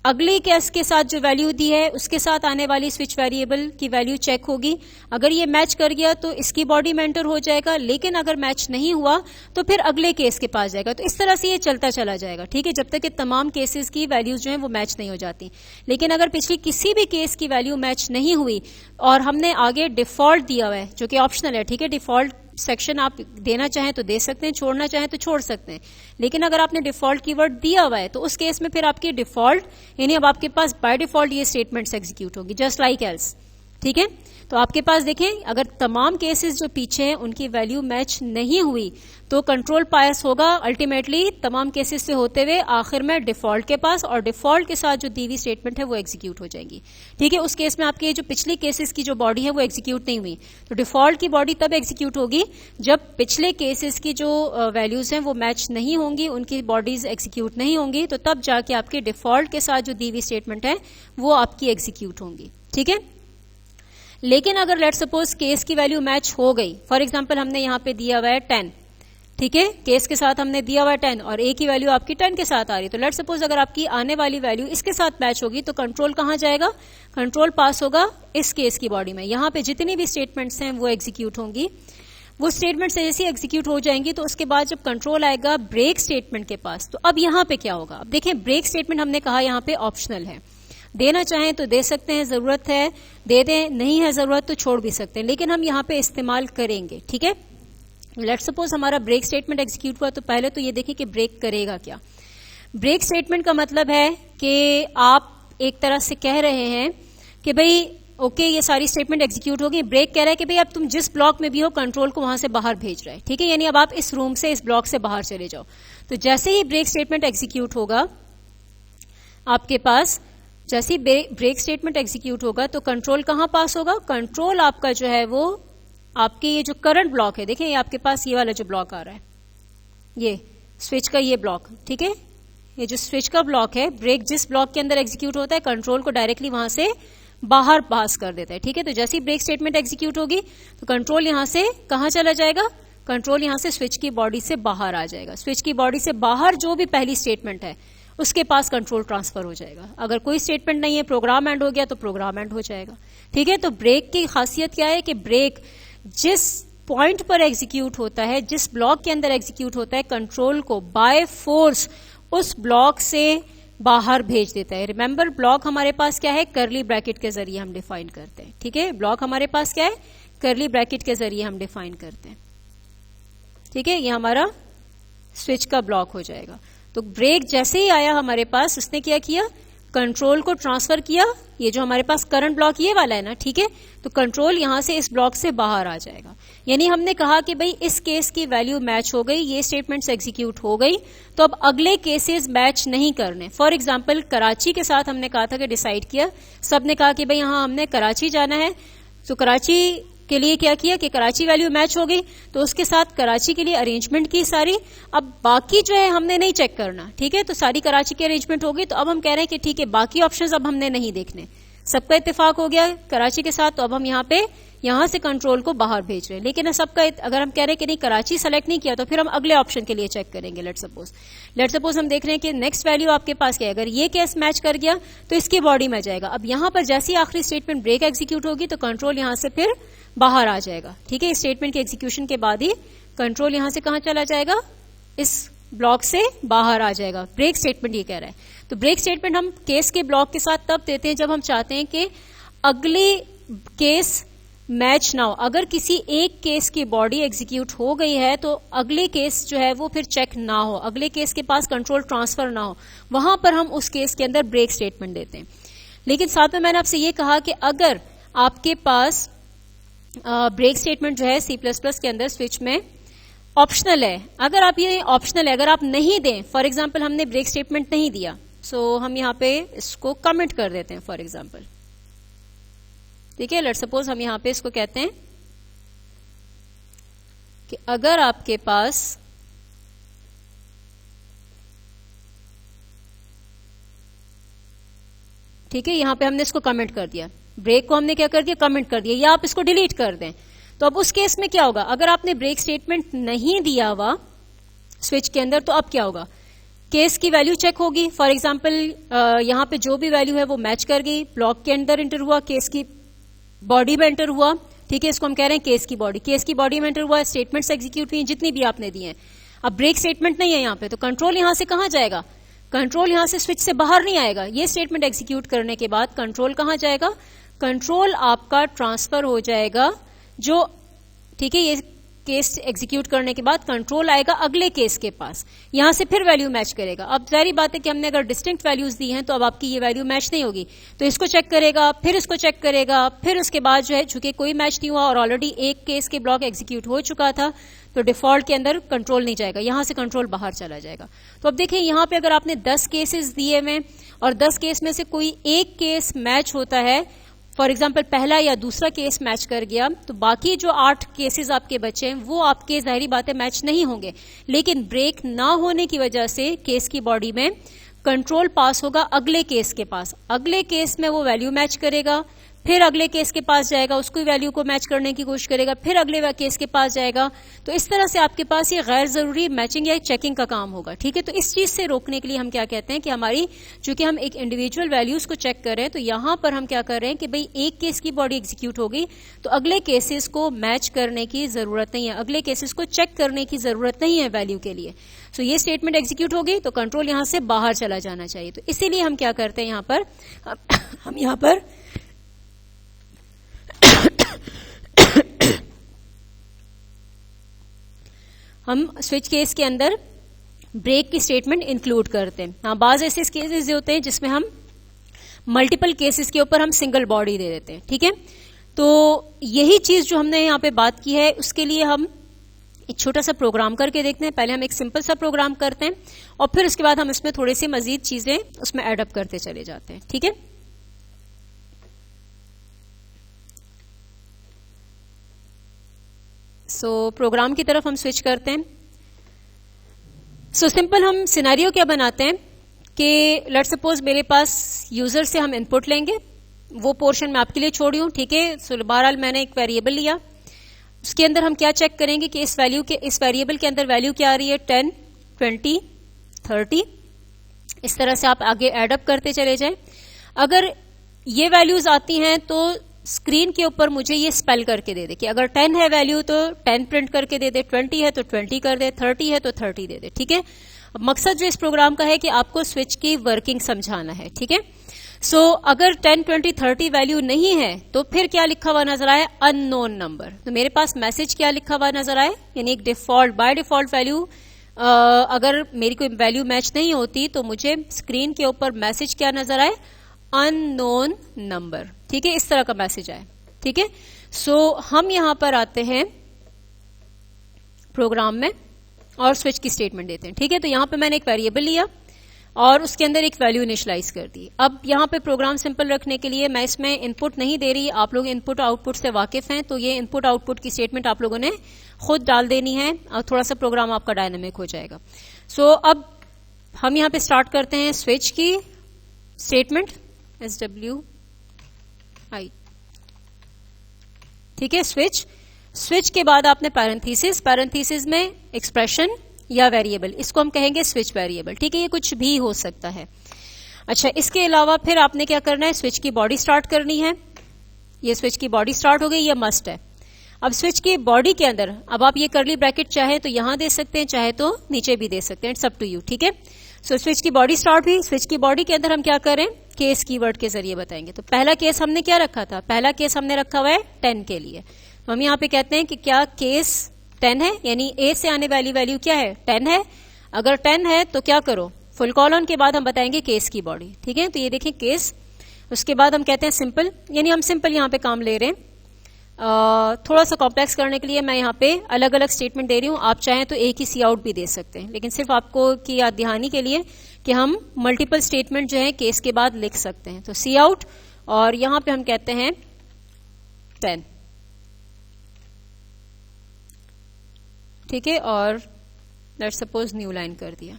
अगले केस के साथ जो वैल्यू दी है उसके साथ आने वाली स्विच वेरिएबल की वैल्यू चेक होगी। अगर ये मैच कर गया तो इसकी बॉडी में एंटर हो जाएगा, लेकिन अगर मैच नहीं हुआ तो फिर अगले केस के पास जाएगा। तो इस तरह से ये चलता चला जाएगा, ठीक है, जब तक कि तमाम केसेस की वैल्यूज जो है वो मैच नहीं हो जाती। लेकिन अगर पिछली किसी भी केस की वैल्यू मैच नहीं हुई और हमने आगे डिफॉल्ट दिया हुआ है जो कि ऑप्शनल है, ठीक है, डिफॉल्ट सेक्शन आप देना चाहें तो दे सकते हैं, छोड़ना चाहें तो छोड़ सकते हैं। लेकिन अगर आपने डिफॉल्ट कीवर्ड दिया हुआ है तो उस केस में फिर आपकी डिफॉल्ट यानी अब आपके पास बाय डिफॉल्ट ये स्टेटमेंट्स एग्जीक्यूट होगी जस्ट लाइक एल्स, ठीक है। तो आपके पास देखें अगर तमाम केसेस जो पीछे हैं उनकी वैल्यू मैच नहीं हुई तो कंट्रोल पास होगा अल्टीमेटली तमाम केसेस से होते हुए आखिर में डिफॉल्ट के पास, और डिफॉल्ट के साथ जो दी हुई स्टेटमेंट है वो एग्जीक्यूट हो जाएंगी, ठीक है। उस केस में आपके जो पिछले केसेस की जो बॉडी है वो एग्जीक्यूट नहीं हुई, तो डिफॉल्ट की बॉडी तब एग्जीक्यूट होगी जब पिछले केसेस की जो वैल्यूज हैं वो मैच नहीं होंगी, उनकी बॉडीज एग्जीक्यूट नहीं होंगी, तो तब जाके आपके डिफॉल्ट के साथ जो दी हुई स्टेटमेंट है वो आपकी एग्जीक्यूट होंगी, ठीक है। लेकिन अगर लेट्स सपोज केस की वैल्यू मैच हो गई, फॉर एग्जांपल हमने यहां पे दिया हुआ है 10, ठीक है, केस के साथ हमने दिया हुआ है 10 और ए की वैल्यू आपकी 10 के साथ आ रही है, तो लेट्स सपोज अगर आपकी आने वाली वैल्यू इसके साथ मैच होगी तो कंट्रोल कहां जाएगा, कंट्रोल पास होगा इस केस की बॉडी में। यहां पे जितनी भी स्टेटमेंट्स हैं वो एग्जीक्यूट होंगी। वो स्टेटमेंट से जैसे एग्जीक्यूट हो जाएंगी तो उसके बाद जब कंट्रोल आएगा ब्रेक स्टेटमेंट के पास, तो अब यहां पे क्या होगा। अब देखें ब्रेक स्टेटमेंट हमने कहा यहां पे ऑप्शनल है, देना चाहें तो दे सकते हैं, जरूरत है दे दें, नहीं है जरूरत तो छोड़ भी सकते हैं, लेकिन हम यहाँ पे इस्तेमाल करेंगे, ठीक है। लेट्स सपोज हमारा ब्रेक स्टेटमेंट एग्जीक्यूट हुआ तो पहले तो ये देखिए कि ब्रेक करेगा क्या। ब्रेक स्टेटमेंट का मतलब है कि आप एक तरह से कह रहे हैं कि भाई ओके ये सारी स्टेटमेंट एग्जीक्यूट हो गई। ब्रेक कह रहा है कि भाई अब तुम जिस ब्लॉक में भी हो कंट्रोल को वहां से बाहर भेज रहा है, ठीक है, यानी अब आप इस रूम से इस ब्लॉक से बाहर चले जाओ। तो जैसे ही ब्रेक स्टेटमेंट एग्जीक्यूट होगा आपके पास, जैसे ही ब्रेक स्टेटमेंट एग्जीक्यूट होगा तो कंट्रोल कहां पास होगा, कंट्रोल आपका जो है वो आपके ये जो करंट ब्लॉक है, देखिए ये आपके पास ये वाला जो ब्लॉक आ रहा है, ये स्विच का ये ब्लॉक, ठीक है, ये जो स्विच का ब्लॉक है, ब्रेक जिस ब्लॉक के अंदर एग्जीक्यूट होता है कंट्रोल को डायरेक्टली वहां से बाहर पास कर देता है, ठीक है। तो जैसे ही ब्रेक स्टेटमेंट एग्जीक्यूट होगी तो कंट्रोल यहां से कहां चला जाएगा, कंट्रोल यहां से स्विच की बॉडी से बाहर आ जाएगा। स्विच की बॉडी से बाहर जो भी पहली स्टेटमेंट है उसके पास कंट्रोल ट्रांसफर हो जाएगा। अगर कोई स्टेटमेंट नहीं है, प्रोग्राम एंड हो गया तो प्रोग्राम एंड हो जाएगा, ठीक है। तो ब्रेक की खासियत क्या है कि ब्रेक जिस पॉइंट पर एग्जीक्यूट होता है, जिस ब्लॉक के अंदर एग्जीक्यूट होता है, कंट्रोल को बाय फोर्स उस ब्लॉक से बाहर भेज देता है। रिमेंबर ब्लॉक हमारे पास क्या है, करली ब्रैकेट के जरिए हम डिफाइन करते हैं, ठीक है। ब्लॉक हमारे पास क्या है, करली ब्रैकेट के जरिए हम डिफाइन करते हैं, ठीक है। ये हमारा स्विच का ब्लॉक हो जाएगा। तो ब्रेक जैसे ही आया हमारे पास, उसने क्या किया, कंट्रोल को ट्रांसफर किया, ये जो हमारे पास करंट ब्लॉक ये वाला है ना, ठीक है, तो कंट्रोल यहां से इस ब्लॉक से बाहर आ जाएगा। यानी हमने कहा कि भाई इस केस की वैल्यू मैच हो गई, ये स्टेटमेंट्स एग्जीक्यूट हो गई, तो अब अगले केसेस मैच नहीं करने। फॉर एग्जांपल कराची के साथ हमने कहा था कि डिसाइड किया, सबने कहा कि भाई यहां हमने कराची जाना है, तो कराची के लिए क्या किया कि कराची वैल्यू मैच हो गई, तो उसके साथ कराची के लिए अरेंजमेंट की सारी। अब बाकी जो है हमने नहीं चेक करना, ठीक है, तो सारी कराची की अरेंजमेंट हो गई। तो अब हम कह रहे हैं कि ठीक है बाकी ऑप्शंस अब हमने नहीं देखने, सबका इत्तेफाक हो गया कराची के साथ, तो अब हम यहां से कंट्रोल को बाहर भेज रहे हैं। लेकिन सबका अगर हम कह रहे हैं कि नहीं कराची सेलेक्ट नहीं किया तो फिर हम अगले ऑप्शन के लिए चेक करेंगे। लेट सपोज हम देख रहे हैं कि नेक्स्ट वैल्यू आपके पास क्या है, अगर ये केस मैच कर गया तो इसकी बॉडी में जाएगा। अब यहां पर जैसी आखिरी स्टेटमेंट ब्रेक एग्जीक्यूट होगी तो कंट्रोल यहां से फिर बाहर आ जाएगा, ठीक है। इस स्टेटमेंट के एग्जीक्यूशन के बाद ही कंट्रोल यहां से कहां चला जाएगा, इस ब्लॉक से बाहर आ जाएगा। ब्रेक स्टेटमेंट ये कह रहा है। तो ब्रेक स्टेटमेंट हम केस के ब्लॉक के साथ तब देते हैं जब हम चाहते हैं कि अगली केस मैच ना हो। अगर किसी एक केस की बॉडी एग्जीक्यूट हो गई है तो अगले केस जो है वो फिर चेक ना हो, अगले केस के पास कंट्रोल ट्रांसफर ना हो, वहां पर हम उस केस के अंदर ब्रेक स्टेटमेंट देते हैं। लेकिन साथ में मैंने आपसे ये कहा कि अगर आपके पास ब्रेक स्टेटमेंट जो है C++ के अंदर स्विच में ऑप्शनल है, अगर आप ये ऑप्शनल है, अगर आप नहीं दें, फॉर एग्जांपल हमने ब्रेक स्टेटमेंट नहीं दिया, सो हम यहां पे इसको कमेंट कर देते हैं फॉर एग्जांपल, ठीक है। लेट्स सपोज हम यहां पे इसको कहते हैं कि अगर आपके पास ठीक है, यहां पे हमने इसको कमेंट कर दिया, ब्रेक को हमने क्या कर दिया, कमेंट कर दिया, या आप इसको डिलीट कर दें। तो अब उस केस में क्या होगा, अगर आपने ब्रेक स्टेटमेंट नहीं दिया हुआ स्विच के अंदर तो अब क्या होगा, केस की वैल्यू चेक होगी। फॉर एग्जांपल यहां पे जो भी वैल्यू है वो मैच कर गई, ब्लॉक के अंदर एंटर हुआ, केस की बॉडी में एंटर हुआ, ठीक है, इसको हम कह रहे हैं केस की बॉडी में एंटर हुआ, स्टेटमेंट्स एग्जीक्यूट हुई जितनी भी आपने दी हैं। अब ब्रेक स्टेटमेंट नहीं है यहां पे, तो कंट्रोल यहां से कहां जाएगा, कंट्रोल यहां से स्विच से बाहर नहीं आएगा। ये स्टेटमेंट एग्जीक्यूट करने के बाद कंट्रोल कहां जाएगा, कंट्रोल आपका ट्रांसफर हो जाएगा जो, ठीक है, ये केस एग्जीक्यूट करने के बाद कंट्रोल आएगा अगले केस के पास, यहां से फिर वैल्यू मैच करेगा। अब जाहिर बात है कि हमने अगर डिस्टिंक्ट वैल्यूज दी हैं तो अब आपकी ये वैल्यू मैच नहीं होगी, तो इसको चेक करेगा, फिर इसको चेक करेगा, फिर उसके बाद जो है चूंकि कोई मैच नहीं हुआ और ऑलरेडी एक केस के ब्लॉक एग्जीक्यूट हो चुका था तो डिफॉल्ट के अंदर कंट्रोल नहीं जाएगा, यहां से कंट्रोल बाहर चला जाएगा। तो अब देखिए यहां पे अगर आपने 10 केसेस दिए हुए और 10 केस में से कोई एक केस मैच होता है, फॉर एग्जाम्पल पहला या दूसरा केस मैच कर गया, तो बाकी जो 8 केसेस आपके बचे हैं वो आपके जाहिर बात है मैच नहीं होंगे। लेकिन ब्रेक ना होने की वजह से केस की बॉडी में कंट्रोल पास होगा अगले केस के पास, अगले केस में वो वैल्यू मैच करेगा, फिर अगले केस के पास जाएगा, उसकी वैल्यू को मैच करने की कोशिश करेगा, फिर अगले केस के पास जाएगा। तो इस तरह से आपके पास ये गैर जरूरी मैचिंग या चेकिंग का काम होगा, ठीक है। तो इस चीज से रोकने के लिए हम क्या कहते हैं कि हमारी, चूंकि हम एक इंडिविजुअल वैल्यूज को चेक कर रहे हैं, तो यहां पर हम क्या कर रहे हैं कि भाई एक केस की बॉडी एग्जीक्यूट हो गई तो अगले केसेस को मैच करने की जरूरत नहीं है, अगले केसेस को चेक करने की जरूरत नहीं है वैल्यू के लिए। सो ये स्टेटमेंट एग्जीक्यूट हो गई तो कंट्रोल यहां से बाहर चला जाना चाहिए। तो इसीलिए हम क्या करते हैं, यहां पर हम यहां पर हम स्विच केस के अंदर ब्रेक की स्टेटमेंट इंक्लूड करते हैं। हाँ, बाज ऐसे केसेस होते हैं जिसमें हम मल्टीपल केसेस के ऊपर हम सिंगल बॉडी दे देते हैं, ठीक है। तो यही चीज जो हमने यहाँ पे बात की है, उसके लिए हम एक छोटा सा प्रोग्राम करके देखते हैं। पहले हम एक सिंपल सा प्रोग्राम करते हैं और फिर उसके बाद हम इसमें थोड़ी सी मजीद चीजें उसमें ऐड अप करते चले जाते हैं, ठीक है। सो प्रोग्राम की तरफ हम स्विच करते हैं। सो सिंपल हम सिनेरियो क्या बनाते हैं कि लेट्स सपोज मेरे पास यूजर से हम इनपुट लेंगे, वो पोर्शन मैं आपके लिए छोड़ी हूं, ठीक है। सो बहरहाल मैंने एक वेरिएबल लिया, उसके अंदर हम क्या चेक करेंगे कि इस वेरिएबल के अंदर वैल्यू क्या आ रही है, 10, 20, 30। इस तरह से आप आगे एड अप करते चले जाएं। अगर ये वैल्यूज आती हैं तो स्क्रीन के ऊपर मुझे ये स्पेल करके दे दे कि अगर 10 है वैल्यू तो 10 प्रिंट करके दे दे, 20 है तो 20 कर दे, 30 है तो 30 दे दे, ठीक है। अब मकसद जो इस प्रोग्राम का है कि आपको स्विच की वर्किंग समझाना है, ठीक है। सो अगर 10, 20, 30 वैल्यू नहीं है तो फिर क्या लिखा हुआ नजर आए, अननोन नंबर। तो मेरे पास मैसेज क्या लिखा हुआ नजर आए, यानी एक बाय डिफॉल्ट वैल्यू, अगर मेरी कोई वैल्यू मैच नहीं होती तो मुझे स्क्रीन के ऊपर मैसेज क्या नजर आए, अननोन नंबर, ठीक है। इस तरह का मैसेज आए, ठीक है। सो हम यहां पर आते हैं प्रोग्राम में और स्विच की स्टेटमेंट देते हैं, ठीक है। तो यहां पे मैंने एक वेरिएबल लिया और उसके अंदर एक वैल्यू इनिशियलाइज कर दी। अब यहां पे प्रोग्राम सिंपल रखने के लिए मैं इसमें इनपुट नहीं दे रही, आप लोग इनपुट आउटपुट से वाकिफ हैं, तो ये इनपुट आउटपुट की स्टेटमेंट आप लोगों ने खुद डाल देनी है और थोड़ा सा प्रोग्राम आपका डायनामिक हो जाएगा। सो अब हम यहां पे स्टार्ट करते हैं स्विच की स्टेटमेंट, SWI, ठीक है। स्विच के बाद आपने पैरेंथेसिस में एक्सप्रेशन या वेरिएबल, इसको हम कहेंगे स्विच वेरिएबल, ठीक है। ये कुछ भी हो सकता है। अच्छा, इसके अलावा फिर आपने क्या करना है, स्विच की बॉडी स्टार्ट करनी है। ये स्विच की बॉडी स्टार्ट हो गई, ये मस्ट है। अब स्विच की बॉडी के अंदर अब आप ये कर्ली ब्रैकेट चाहे तो यहां दे सकते हैं, चाहे तो नीचे भी दे सकते हैं, इट्स अप टू यू, ठीक है। सो स्विच की बॉडी स्टार्ट हुई। स्विच की बॉडी के अंदर हम क्या करें, केस कीवर्ड के जरिए बताएंगे। तो पहला केस हमने क्या रखा था, पहला केस हमने रखा हुआ है 10 के लिए। तो हम यहाँ पे कहते हैं कि क्या केस 10 है, यानी ए से आने वाली वैल्यू क्या है, 10 है। अगर 10 है तो क्या करो, फुल कॉलन के बाद हम बताएंगे केस की बॉडी, ठीक है। तो ये देखें केस, उसके बाद हम कहते हैं सिंपल, यानी हम सिंपल यहाँ पे काम ले रहे हैं। थोड़ा सा कॉम्प्लेक्स करने के लिए मैं यहाँ पे अलग अलग स्टेटमेंट दे रही हूँ, आप चाहें तो एक ही सी आउट भी दे सकते हैं, लेकिन सिर्फ आपको की याद दहानी के लिए कि हम मल्टीपल स्टेटमेंट जो है केस के बाद लिख सकते हैं। तो सी आउट और यहां पे हम कहते हैं 10, ठीक है, और लेट्स सपोज न्यू लाइन कर दिया।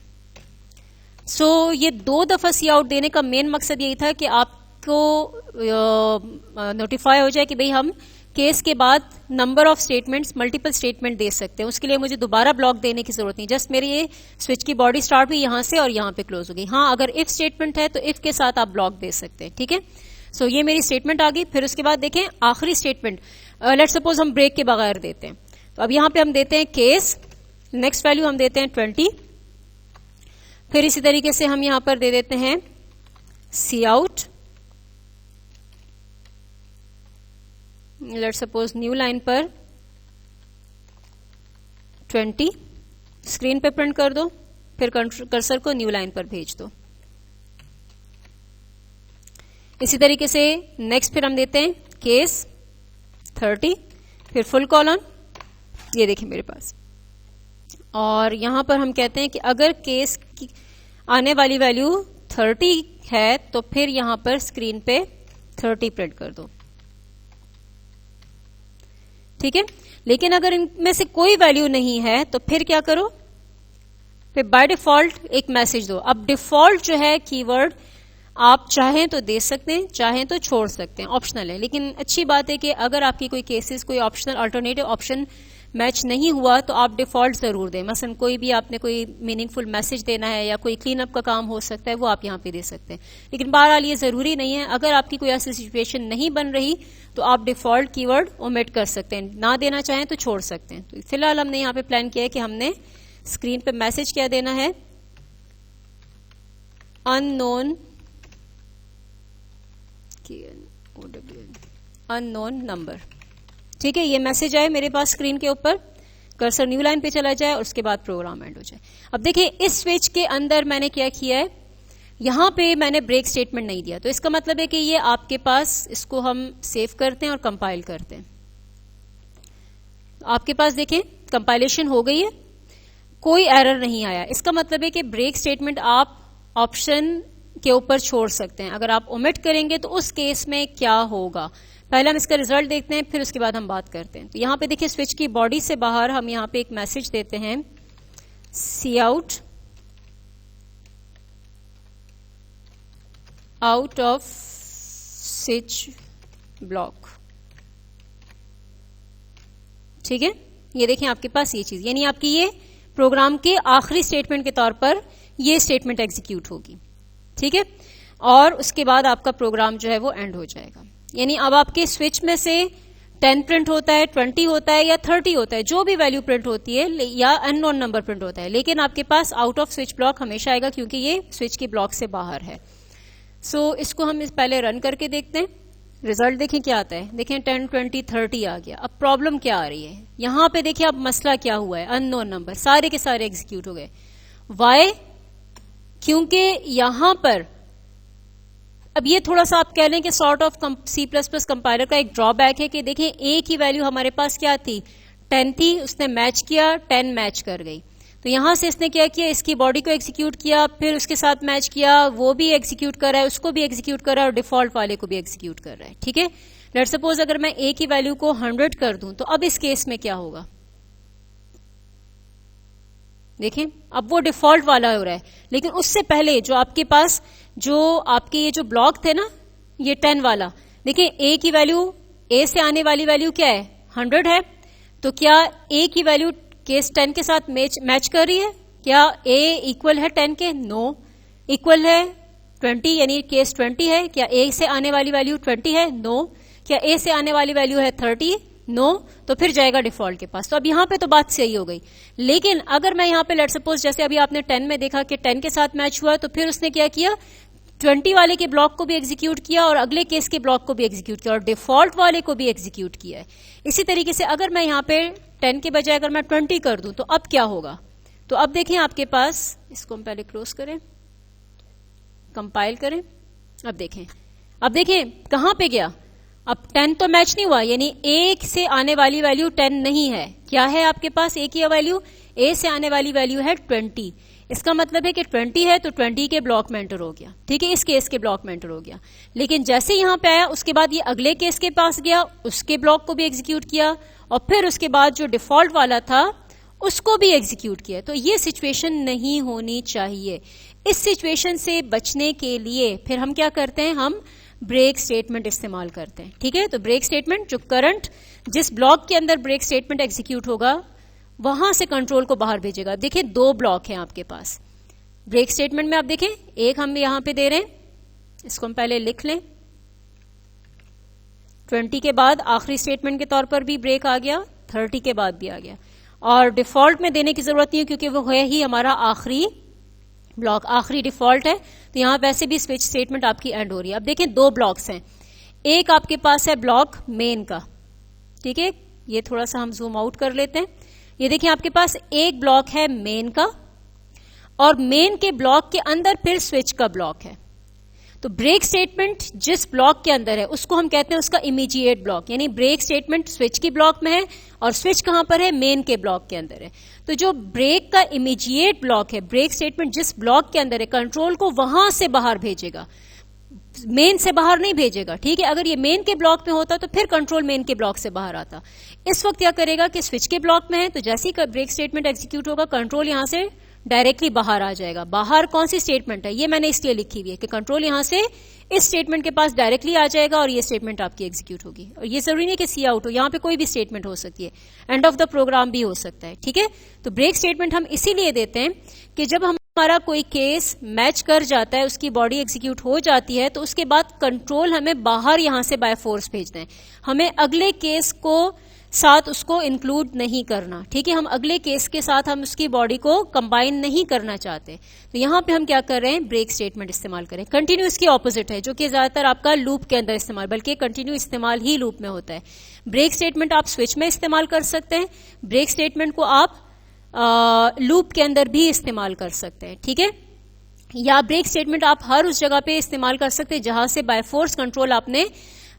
सो ये 2 दफा सी आउट देने का मेन मकसद यही था कि आपको नोटिफाई हो जाए कि भाई हम केस के बाद number of statements, multiple statement दे सकते हैं। उसके लिए मुझे दोबारा ब्लॉक देने की जरूरत नहीं, जस्ट मेरी ये स्विच की बॉडी स्टार्ट हुई यहां से और यहां पे क्लोज हो गई। हाँ, अगर इफ स्टेटमेंट है तो इफ के साथ आप ब्लॉक दे सकते हैं, ठीक है। सो ये मेरी स्टेटमेंट आ गई। फिर उसके बाद देखें आखिरी स्टेटमेंट, लेट्स सपोज हम ब्रेक के बगैर देते हैं, तो अब यहां पे हम देते हैं केस, नेक्स्ट वैल्यू हम देते हैं 20। फिर इसी तरीके से हम यहां पर दे देते हैं C out, let's suppose new line पर 20, स्क्रीन पे प्रिंट कर दो, फिर कर्सर को न्यू लाइन पर भेज दो। इसी तरीके से नेक्स्ट फिर हम देते हैं केस 30, फिर फुल कॉलन, ये देखिए मेरे पास, और यहां पर हम कहते हैं कि अगर केस की आने वाली वैल्यू 30 है तो फिर यहां पर स्क्रीन पे 30 प्रिंट कर दो, ठीक है। लेकिन अगर इनमें से कोई वैल्यू नहीं है तो फिर क्या करो, फिर बाय डिफॉल्ट एक मैसेज दो। अब डिफॉल्ट जो है कीवर्ड आप चाहें तो दे सकते हैं, चाहें तो छोड़ सकते हैं, ऑप्शनल है। लेकिन अच्छी बात है कि अगर आपकी कोई केसेस, कोई ऑप्शनल अल्टरनेटिव ऑप्शन मैच नहीं हुआ तो आप डिफॉल्ट जरूर दें। मसलन कोई भी आपने कोई मीनिंगफुल मैसेज देना है या कोई क्लीन अप का काम हो सकता है, वो आप यहां पे दे सकते हैं। लेकिन बहरहाल ये जरूरी नहीं है। अगर आपकी कोई ऐसी सिचुएशन नहीं बन रही तो आप डिफॉल्ट कीवर्ड ओमिट कर सकते हैं, ना देना चाहें तो छोड़ सकते हैं। तो फिलहाल हमने यहां पे प्लान किया है कि हमने स्क्रीन पे मैसेज क्या देना है, अननोन नंबर, ठीक है। ये मैसेज आए मेरे पास स्क्रीन के ऊपर, कर्सर न्यू लाइन पे चला जाए और उसके बाद प्रोग्राम एंड हो जाए। अब देखिए इस स्विच के अंदर मैंने क्या किया है, यहां पे मैंने ब्रेक स्टेटमेंट नहीं दिया, तो इसका मतलब है कि ये आपके पास, इसको हम सेव करते हैं और कंपाइल करते हैं। आपके पास देखें कंपाइलेशन हो गई है, कोई एरर नहीं आया। इसका मतलब है कि ब्रेक स्टेटमेंट आप ऑप्शन के ऊपर छोड़ सकते हैं। अगर आप ओमिट करेंगे तो उस केस में क्या होगा, पहले हम इसका रिजल्ट देखते हैं, फिर उसके बाद हम बात करते हैं। तो यहां पे देखिए स्विच की बॉडी से बाहर हम यहां पे एक मैसेज देते हैं, C out off switch block. ठीक है, ये देखें आपके पास ये चीज, यानी आपकी ये प्रोग्राम के आखिरी स्टेटमेंट के तौर पर ये स्टेटमेंट एग्जीक्यूट होगी। ठीक है, और उसके बाद आपका प्रोग्राम जो है वो एंड हो जाएगा। यानी अब आपके स्विच में से 10 प्रिंट होता है, 20 होता है या 30 होता है, जो भी वैल्यू प्रिंट होती है, या अननोन नंबर प्रिंट होता है, लेकिन आपके pass out off switch block हमेशा आएगा क्योंकि ये स्विच के ब्लॉक से बाहर है। सो इसको हम पहले रन करके देखते हैं, रिजल्ट देखें क्या आता है। देखें 10, 20, 30 आ गया। अब प्रॉब्लम क्या आ रही है, यहां पे देखिए अब मसला क्या हुआ है, अननोन नंबर सारे के सारे एग्जीक्यूट हो गए। वाई? क्योंकि यहां पर अब ये थोड़ा सा आप कह लें कि सॉर्ट ऑफ C++ कंपाइलर का एक ड्रॉबैक है कि देखिए ए की वैल्यू हमारे पास क्या थी, 10 थी, उसने मैच किया, 10 मैच कर गई। तो यहां से इसने क्या किया, इसकी बॉडी को एग्जीक्यूट किया, फिर उसके साथ मैच किया, वो भी एग्जीक्यूट कर रहा है, उसको भी एग्जीक्यूट कर रहा है और डिफॉल्ट वाले को भी एग्जीक्यूट कर रहा है। ठीक है, लेट्स सपोज अगर मैं ए की वैल्यू को 100 कर दूं तो अब इस केस में क्या होगा, देखें अब वो डिफॉल्ट वाला हो रहा है, लेकिन उससे पहले जो आपके पास जो आपके ये जो ब्लॉक थे ना, ये 10 वाला, देखिए ए की वैल्यू, ए से आने वाली वैल्यू क्या है, 100 है। तो क्या ए की वैल्यू केस 10 के साथ मैच कर रही है? क्या ए इक्वल है 10 के? नो। इक्वल है 20, यानी केस 20 है। क्या ए से आने वाली वैल्यू 20 है? नो। क्या ए से आने वाली वैल्यू है 30? नो। तो फिर जाएगा डिफॉल्ट के पास। तो अब यहां पे तो बात सही हो गई, लेकिन अगर मैं यहां पे लेट्स सपोज जैसे अभी आपने 10 में देखा कि 10 के साथ मैच हुआ, तो फिर उसने क्या किया, 20 वाले के ब्लॉक को भी एग्जीक्यूट किया और अगले केस के ब्लॉक को भी एग्जीक्यूट किया और डिफॉल्ट वाले को भी एग्जीक्यूट किया है। इसी तरीके से अगर मैं यहां पे 10 के बजाय अगर मैं 20 कर दूं तो अब क्या होगा, तो अब देखें आपके पास, इसको हम पहले क्लोज करें, कंपाइल करें, अब देखें कहां पे गया, अब 10 तो मैच नहीं हुआ, यानी ए से आने वाली वैल्यू 10 नहीं है। क्या है आपके पास ए की वैल्यू, ए से आने वाली वैल्यू है 20। इसका मतलब है कि 20 है तो 20 के ब्लॉक में एंटर हो गया। ठीक है, इस केस के ब्लॉक में एंटर हो गया, लेकिन जैसे यहां पे आया उसके बाद ये अगले केस के पास गया, उसके ब्लॉक को भी एग्जीक्यूट किया और फिर उसके बाद जो डिफॉल्ट वाला था उसको भी एग्जीक्यूट किया। तो ये सिचुएशन नहीं होनी चाहिए। इस सिचुएशन से बचने के लिए फिर हम क्या करते हैं, हम ब्रेक स्टेटमेंट इस्तेमाल करते हैं। ठीक है, तो ब्रेक स्टेटमेंट जो करंट जिस ब्लॉक के अंदर ब्रेक स्टेटमेंट एग्जीक्यूट होगा वहां से कंट्रोल को बाहर भेजेगा। देखिए 2 ब्लॉक हैं आपके पास ब्रेक स्टेटमेंट में, आप देखें एक हम यहां पे दे रहे हैं, इसको हम पहले लिख लें, 20 के बाद आखिरी स्टेटमेंट के तौर पर भी ब्रेक आ गया, 30 के बाद भी आ गया, और डिफॉल्ट में देने की जरूरत नहीं है क्योंकि वो है ही हमारा आखिरी ब्लॉक, आखिरी डिफॉल्ट है। तो यहां वैसे भी स्विच स्टेटमेंट आपकी एंड हो रही है। अब देखें 2 ब्लॉक्स हैं, एक आपके पास है ब्लॉक मेन का। ठीक है, ये थोड़ा सा हम जूम आउट कर लेते हैं। ये देखिए आपके पास एक ब्लॉक है मेन का और मेन के ब्लॉक के अंदर फिर स्विच का ब्लॉक है। तो ब्रेक स्टेटमेंट जिस ब्लॉक के अंदर है उसको हम कहते हैं उसका इमीडिएट ब्लॉक, यानी ब्रेक स्टेटमेंट स्विच की ब्लॉक में है और स्विच कहां पर है, मेन के ब्लॉक के अंदर है। तो जो ब्रेक का इमीडिएट ब्लॉक है, ब्रेक स्टेटमेंट जिस ब्लॉक के अंदर है, कंट्रोल को वहां से बाहर भेजेगा, मेन से बाहर नहीं भेजेगा। ठीक है, अगर ये मेन के ब्लॉक में होता तो फिर कंट्रोल मेन के ब्लॉक से बाहर आता। इस वक्त क्या करेगा कि स्विच के ब्लॉक में है, तो जैसे ही ब्रेक स्टेटमेंट एग्जीक्यूट होगा कंट्रोल यहां से डायरेक्टली बाहर आ जाएगा। बाहर कौन सी स्टेटमेंट है, ये मैंने इसलिए लिखी हुई है कि कंट्रोल यहां से इस स्टेटमेंट के पास डायरेक्टली आ जाएगा और ये स्टेटमेंट आपकी एग्जीक्यूट होगी। और ये जरूरी नहीं कि सी आउट हो, यहां पे कोई भी स्टेटमेंट हो सकती है, एंड ऑफ द प्रोग्राम भी हो सकता है। ठीक है, तो ब्रेक स्टेटमेंट हम इसीलिए देते हैं कि जब हमारा कोई केस मैच कर जाता है, उसकी बॉडी एग्जीक्यूट हो जाती है, तो उसके बाद कंट्रोल हमें बाहर यहां से बाय फोर्स भेजना है, हमें अगले केस को साथ उसको इंक्लूड नहीं करना। ठीक है, हम अगले केस के साथ हम उसकी बॉडी को कंबाइन नहीं करना चाहते। तो यहां पे हम क्या कर रहे हैं, ब्रेक स्टेटमेंट इस्तेमाल करें। कंटिन्यू इसकी ऑपोजिट है, जो कि ज्यादातर आपका लूप के अंदर इस्तेमाल, बल्कि कंटिन्यू इस्तेमाल ही लूप में होता है। ब्रेक स्टेटमेंट आप स्विच में इस्तेमाल कर सकते हैं, ब्रेक स्टेटमेंट को आप लूप के अंदर भी इस्तेमाल कर सकते हैं। ठीक है, या ब्रेक स्टेटमेंट आप हर उस जगह पे इस्तेमाल कर सकते हैं जहां से बाय फोर्स कंट्रोल आपने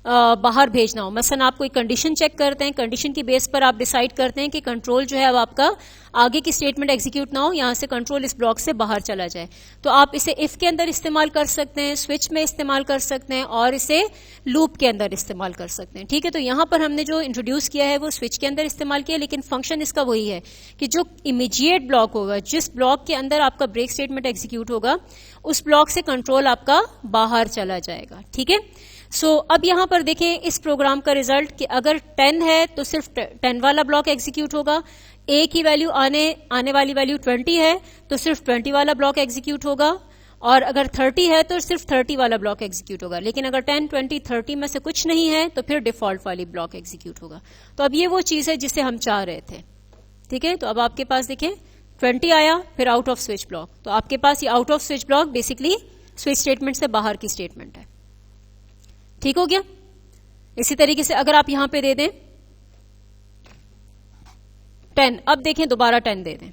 बाहर भेजना हो। मसलन आप कोई कंडीशन चेक करते हैं, कंडीशन की बेस पर आप डिसाइड करते हैं कि कंट्रोल जो है अब आपका आगे की स्टेटमेंट एग्जीक्यूट ना हो, यहां से कंट्रोल इस ब्लॉक से बाहर चला जाए, तो आप इसे इफ के अंदर इस्तेमाल कर सकते हैं, स्विच में इस्तेमाल कर सकते हैं और इसे लूप के अंदर इस्तेमाल कर सकते हैं। ठीक है, तो यहां पर हमने जो इंट्रोड्यूस किया है वो स्विच के अंदर इस्तेमाल किया, लेकिन फंक्शन इसका वही है कि जो इमीडिएट ब्लॉक होगा, जिस ब्लॉक के अंदर आपका ब्रेक स्टेटमेंट एग्जीक्यूट होगा, उस ब्लॉक से कंट्रोल आपका बाहर चला जाएगा। ठीक है, सो अब यहां पर देखें इस प्रोग्राम का रिजल्ट कि अगर 10 है तो सिर्फ 10 वाला ब्लॉक एग्जीक्यूट होगा, ए की वैल्यू आने वाली वैल्यू 20 है तो सिर्फ 20 वाला ब्लॉक एग्जीक्यूट होगा, और अगर 30 है तो सिर्फ 30 वाला ब्लॉक एग्जीक्यूट होगा। लेकिन अगर 10, 20, 30 में से कुछ नहीं है तो फिर डिफॉल्ट वाली ब्लॉक एग्जीक्यूट होगा। तो अब ये वो चीज है जिसे हम चाह रहे थे। ठीक है, तो अब आपके पास देखें 20 आया, फिर आउट ऑफ स्विच ब्लॉक, तो आपके पास ये out off switch block basically switch statement से बाहर की स्टेटमेंट है। ठीक हो गया। इसी तरीके से अगर आप यहां पे दे दें 10, अब देखें दोबारा 10 दे दें,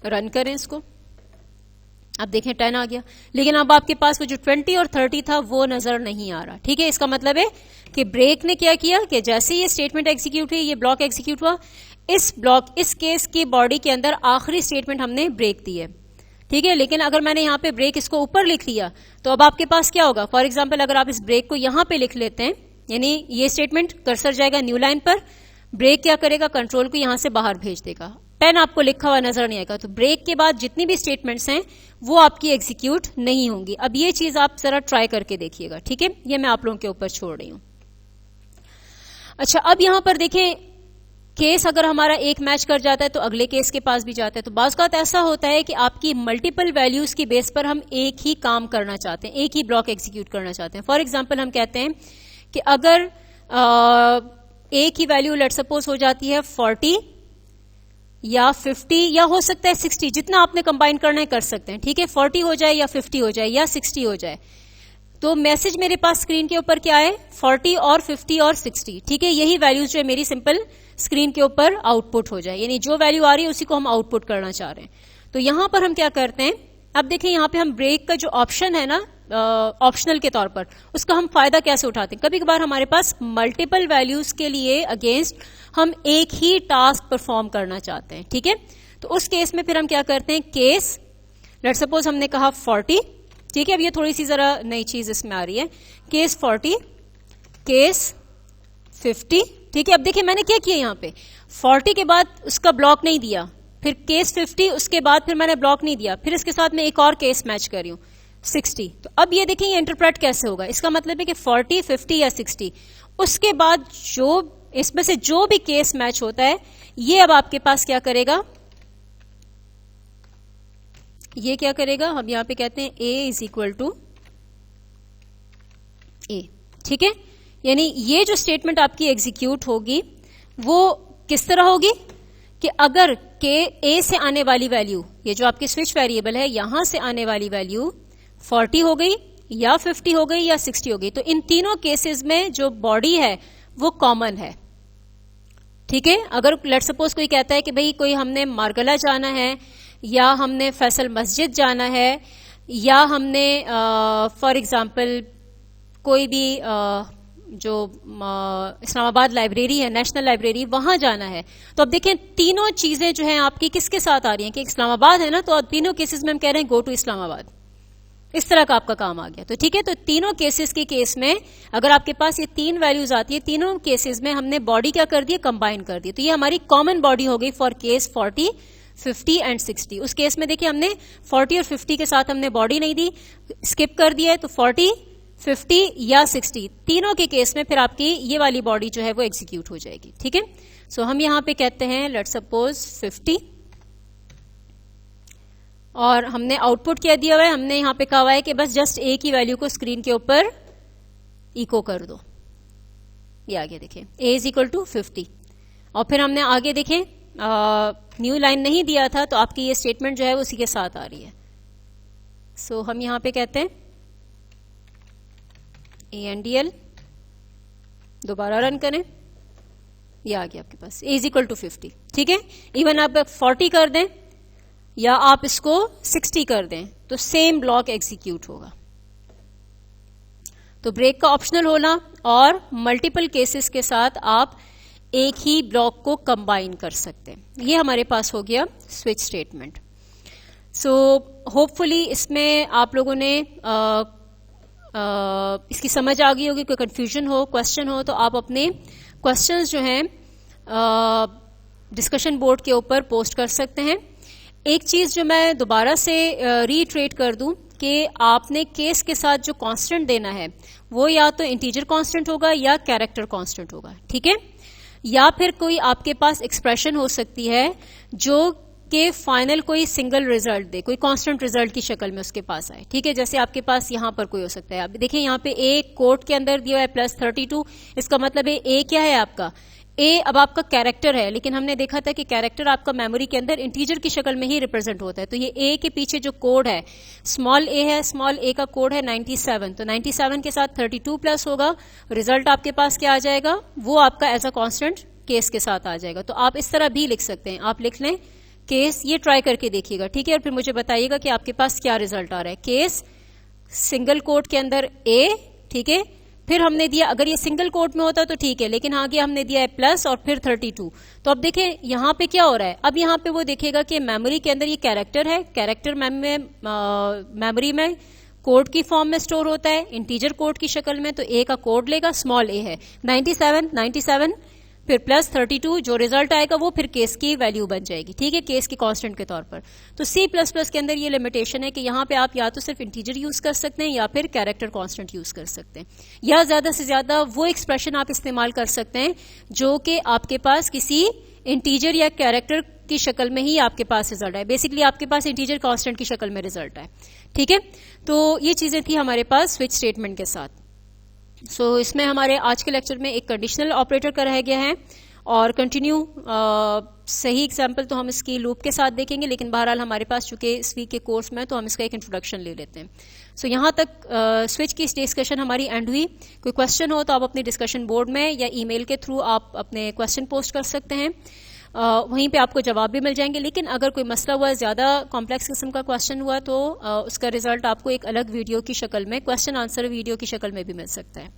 रन करें इसको, अब देखें 10 आ गया, लेकिन अब आपके पास वो जो 20 और 30 था वो नजर नहीं आ रहा। ठीक है, इसका मतलब है कि ब्रेक ने क्या किया कि जैसे ये स्टेटमेंट एग्जीक्यूट हुई, ये ब्लॉक एग्जीक्यूट हुआ, इस केस की बॉडी के अंदर आखिरी स्टेटमेंट हमने ब्रेक दी है। ठीक है, लेकिन अगर मैंने यहां पे ब्रेक इसको ऊपर लिख लिया तो अब आपके पास क्या होगा, फॉर एग्जांपल अगर आप इस ब्रेक को यहां पे लिख लेते हैं, यानी ये स्टेटमेंट कर्सर जाएगा न्यू लाइन पर, ब्रेक क्या करेगा, कंट्रोल को यहां से बाहर भेज देगा, 10 आपको लिखा हुआ नजर नहीं आएगा, तो ब्रेक के बाद जितनी भी स्टेटमेंट्स हैं वो आपकी एग्जीक्यूट नहीं होंगी। अब ये चीज आप जरा ट्राई करके देखिएगा। ठीक है, ये मैं आप लोगों के ऊपर छोड़ रही हूं। अच्छा, अब यहां पर देखें केस अगर हमारा एक मैच कर जाता है तो अगले केस के पास भी जाता है। तो बाज़ औक़ात ऐसा होता है कि आपकी मल्टीपल वैल्यूज की बेस पर हम एक ही काम करना चाहते हैं, एक ही ब्लॉक एग्जीक्यूट करना चाहते हैं। फॉर एग्जांपल हम कहते हैं कि अगर ए की वैल्यू लेट सपोज हो जाती है 40 या 50 या हो सकता है 60, जितना आपने कंबाइन करना है कर सकते हैं। ठीक है, 40 हो जाए या 50 हो जाए या 60 हो जाए, तो मैसेज मेरे पास स्क्रीन के ऊपर क्या है, 40 और 50 और 60। ठीक है, यही वैल्यूज जो है मेरी सिंपल स्क्रीन के ऊपर आउटपुट हो जाए, यानी जो वैल्यू आ रही है उसी को हम आउटपुट करना चाह रहे हैं। तो यहां पर हम क्या करते हैं, अब देखें यहां पे हम ब्रेक का जो ऑप्शन है ना, ऑप्शनल के तौर पर, उसका हम फायदा कैसे उठाते हैं। कभी कभार हमारे पास मल्टीपल वैल्यूज के लिए अगेंस्ट हम एक ही टास्क परफॉर्म करना चाहते हैं। ठीक है, तो उस केस में फिर हम क्या करते हैं, केस लेट सपोज हमने कहा 40। ठीक है, अब ये थोड़ी सी जरा नई चीज इसमें आ रही है, केस 40, केस 50। ठीक है, अब देखिए मैंने क्या किया, यहां पे 40 के बाद उसका ब्लॉक नहीं दिया, फिर केस 50 उसके बाद फिर मैंने ब्लॉक नहीं दिया, फिर इसके साथ मैं एक और केस मैच कर रही हूं 60। तो अब ये देखिए ये इंटरप्रेट कैसे होगा, इसका मतलब है कि 40, 50 या 60 उसके बाद जो इसमें से जो भी केस मैच होता है ये अब आपके पास क्या करेगा, ये क्या करेगा, हम यहां पे कहते हैं ए इज इक्वल टू ए। ठीक है, यानी ये जो स्टेटमेंट आपकी एग्जीक्यूट होगी वो किस तरह होगी कि अगर के ए से आने वाली वैल्यू, ये जो आपकी स्विच वेरिएबल है, यहां से आने वाली वैल्यू 40 हो गई या 50 हो गई या 60 हो गई, तो इन तीनों केसेस में जो बॉडी है वो कॉमन है। ठीक है, अगर लेट सपोज कोई कहता है कि भाई कोई हमने मारगला जाना है या हमने फैसल मस्जिद जाना है या हमने फॉर एग्जांपल कोई भी जो इस्लामाबाद लाइब्रेरी है, नेशनल लाइब्रेरी, वहां जाना है, तो अब देखें तीनों चीजें जो हैं आपकी किसके साथ आ रही हैं कि इस्लामाबाद है ना, तो अब तीनों केसेस में हम कह रहे हैं गो टू इस्लामाबाद, इस तरह का आपका काम आ गया। तो ठीक है, तो तीनों केसेस के केस में अगर आपके पास ये तीन वैल्यूज आती है, तीनों केसेस में हमने बॉडी क्या कर दी, कंबाइन कर दी, तो ये हमारी कॉमन बॉडी हो गई फॉर केस 40, 50 एंड 60। उस केस में देखिए हमने 40 और 50 के साथ हमने बॉडी नहीं दी, स्किप कर दिया है, तो 40, 50 या 60 तीनों के केस में फिर आपकी ये वाली बॉडी जो है वो एग्जीक्यूट हो जाएगी। ठीक है, सो हम यहां पे कहते हैं लेट सपोज 50 और हमने आउटपुट क्या दिया हुआ है, हमने यहां पे कहा हुआ है कि बस जस्ट ए की वैल्यू को स्क्रीन के ऊपर इको कर दो, ये आगे देखें ए इज इक्वल टू 50 और फिर हमने आगे देखें न्यू लाइन नहीं दिया था, तो आपकी ये स्टेटमेंट जो है उसी के साथ आ रही है। सो हम यहां पे कहते हैं ANDL, दोबारा रन करें, ये आ गया आपके पास ए इज इक्वल टू 50। ठीक है। इवन आप 40 कर दें या आप इसको 60 कर दें तो सेम ब्लॉक एग्जीक्यूट होगा। तो ब्रेक का ऑप्शनल होना और मल्टीपल केसेस के साथ आप एक ही ब्लॉक को कंबाइन कर सकते हैं। ये हमारे पास हो गया स्विच स्टेटमेंट। सो होपफुली इसमें आप लोगों ने इसकी समझ आ गई होगी। कोई कंफ्यूजन हो, क्वेश्चन हो तो आप अपने क्वेश्चंस जो हैं डिस्कशन बोर्ड के ऊपर पोस्ट कर सकते हैं। एक चीज जो मैं दोबारा से रीट्रेट कर दूं कि आपने केस के साथ जो कांस्टेंट देना है वो या तो इंटीजर कांस्टेंट होगा या कैरेक्टर कांस्टेंट होगा, ठीक है। या फिर कोई आपके पास एक्सप्रेशन हो सकती है जो कि फाइनल कोई सिंगल रिजल्ट दे, कोई कांस्टेंट रिजल्ट की शक्ल में उसके पास आए, ठीक है। जैसे आपके पास यहां पर कोई हो सकता है, आप देखिए यहां पे ए कोड के अंदर दिया है +32, इसका मतलब है ए क्या है आपका, ए अब आपका कैरेक्टर है, लेकिन हमने देखा था कि कैरेक्टर आपका मेमोरी के अंदर इंटीजर की शक्ल में ही रिप्रेजेंट होता है। तो ये ए के पीछे जो कोड है स्मॉल ए है, स्मॉल ए का कोड है 97, तो 97 के साथ 32 प्लस होगा, रिजल्ट आपके पास क्या आ जाएगा, वो आपका एज अ कांस्टेंट केस के साथ आ जाएगा। तो आप इस तरह भी लिख सकते हैं, आप लिख लें केस, ये ट्राई करके देखिएगा, ठीक है, और फिर मुझे बताइएगा कि आपके पास क्या रिजल्ट आ रहा है। केस सिंगल कोट के अंदर ए, ठीक है, फिर हमने दिया, अगर ये सिंगल कोट में होता तो ठीक है, लेकिन आगे हमने दिया है प्लस और फिर 32। तो अब देखें यहां पे क्या हो रहा है, अब यहां पे वो देखेगा कि मेमोरी के अंदर ये कैरेक्टर है, कैरेक्टर मेमोरी में कोड की फॉर्म में स्टोर होता है, इंटीजर कोड की शक्ल में, तो ए का कोड लेगा, स्मॉल ए है 97 फिर +32, जो रिजल्ट आएगा वो फिर केस की वैल्यू बन जाएगी, ठीक है, केस की कांस्टेंट के तौर पर। तो C++ के अंदर ये लिमिटेशन है कि यहां पे आप या तो सिर्फ इंटीजर यूज कर सकते हैं या फिर कैरेक्टर कांस्टेंट यूज कर सकते हैं, या ज्यादा से ज्यादा वो एक्सप्रेशन आप इस्तेमाल कर सकते हैं जो कि आपके पास किसी इंटीजर या कैरेक्टर की शक्ल में ही आपके पास रिजल्ट है। बेसिकली आपके पास इंटीजर कांस्टेंट की शक्ल में रिजल्ट है, ठीक है। तो ये चीजें थी हमारे पास स्विच स्टेटमेंट के साथ। इसमें हमारे आज के लेक्चर में एक कंडीशनल ऑपरेटर का रह गया है और कंटिन्यू सही एग्जाम्पल तो हम इसकी लूप के साथ देखेंगे, लेकिन बहरहाल हमारे पास चूंकि इस वीक के कोर्स में तो हम इसका एक इंट्रोडक्शन ले लेते हैं। यहां तक स्विच की डिस्कशन हमारी एंड हुई। कोई क्वेश्चन हो तो आप अपने डिस्कशन बोर्ड में या ईमेल के थ्रू आप अपने क्वेश्चन पोस्ट कर सकते हैं, वहीं पे आपको जवाब भी मिल जाएंगे। लेकिन अगर कोई मसला हुआ, ज्यादा कॉम्प्लेक्स किस्म का क्वेश्चन हुआ तो उसका रिजल्ट आपको एक अलग वीडियो की शक्ल में, क्वेश्चन आंसर वीडियो की शक्ल में भी मिल सकता है।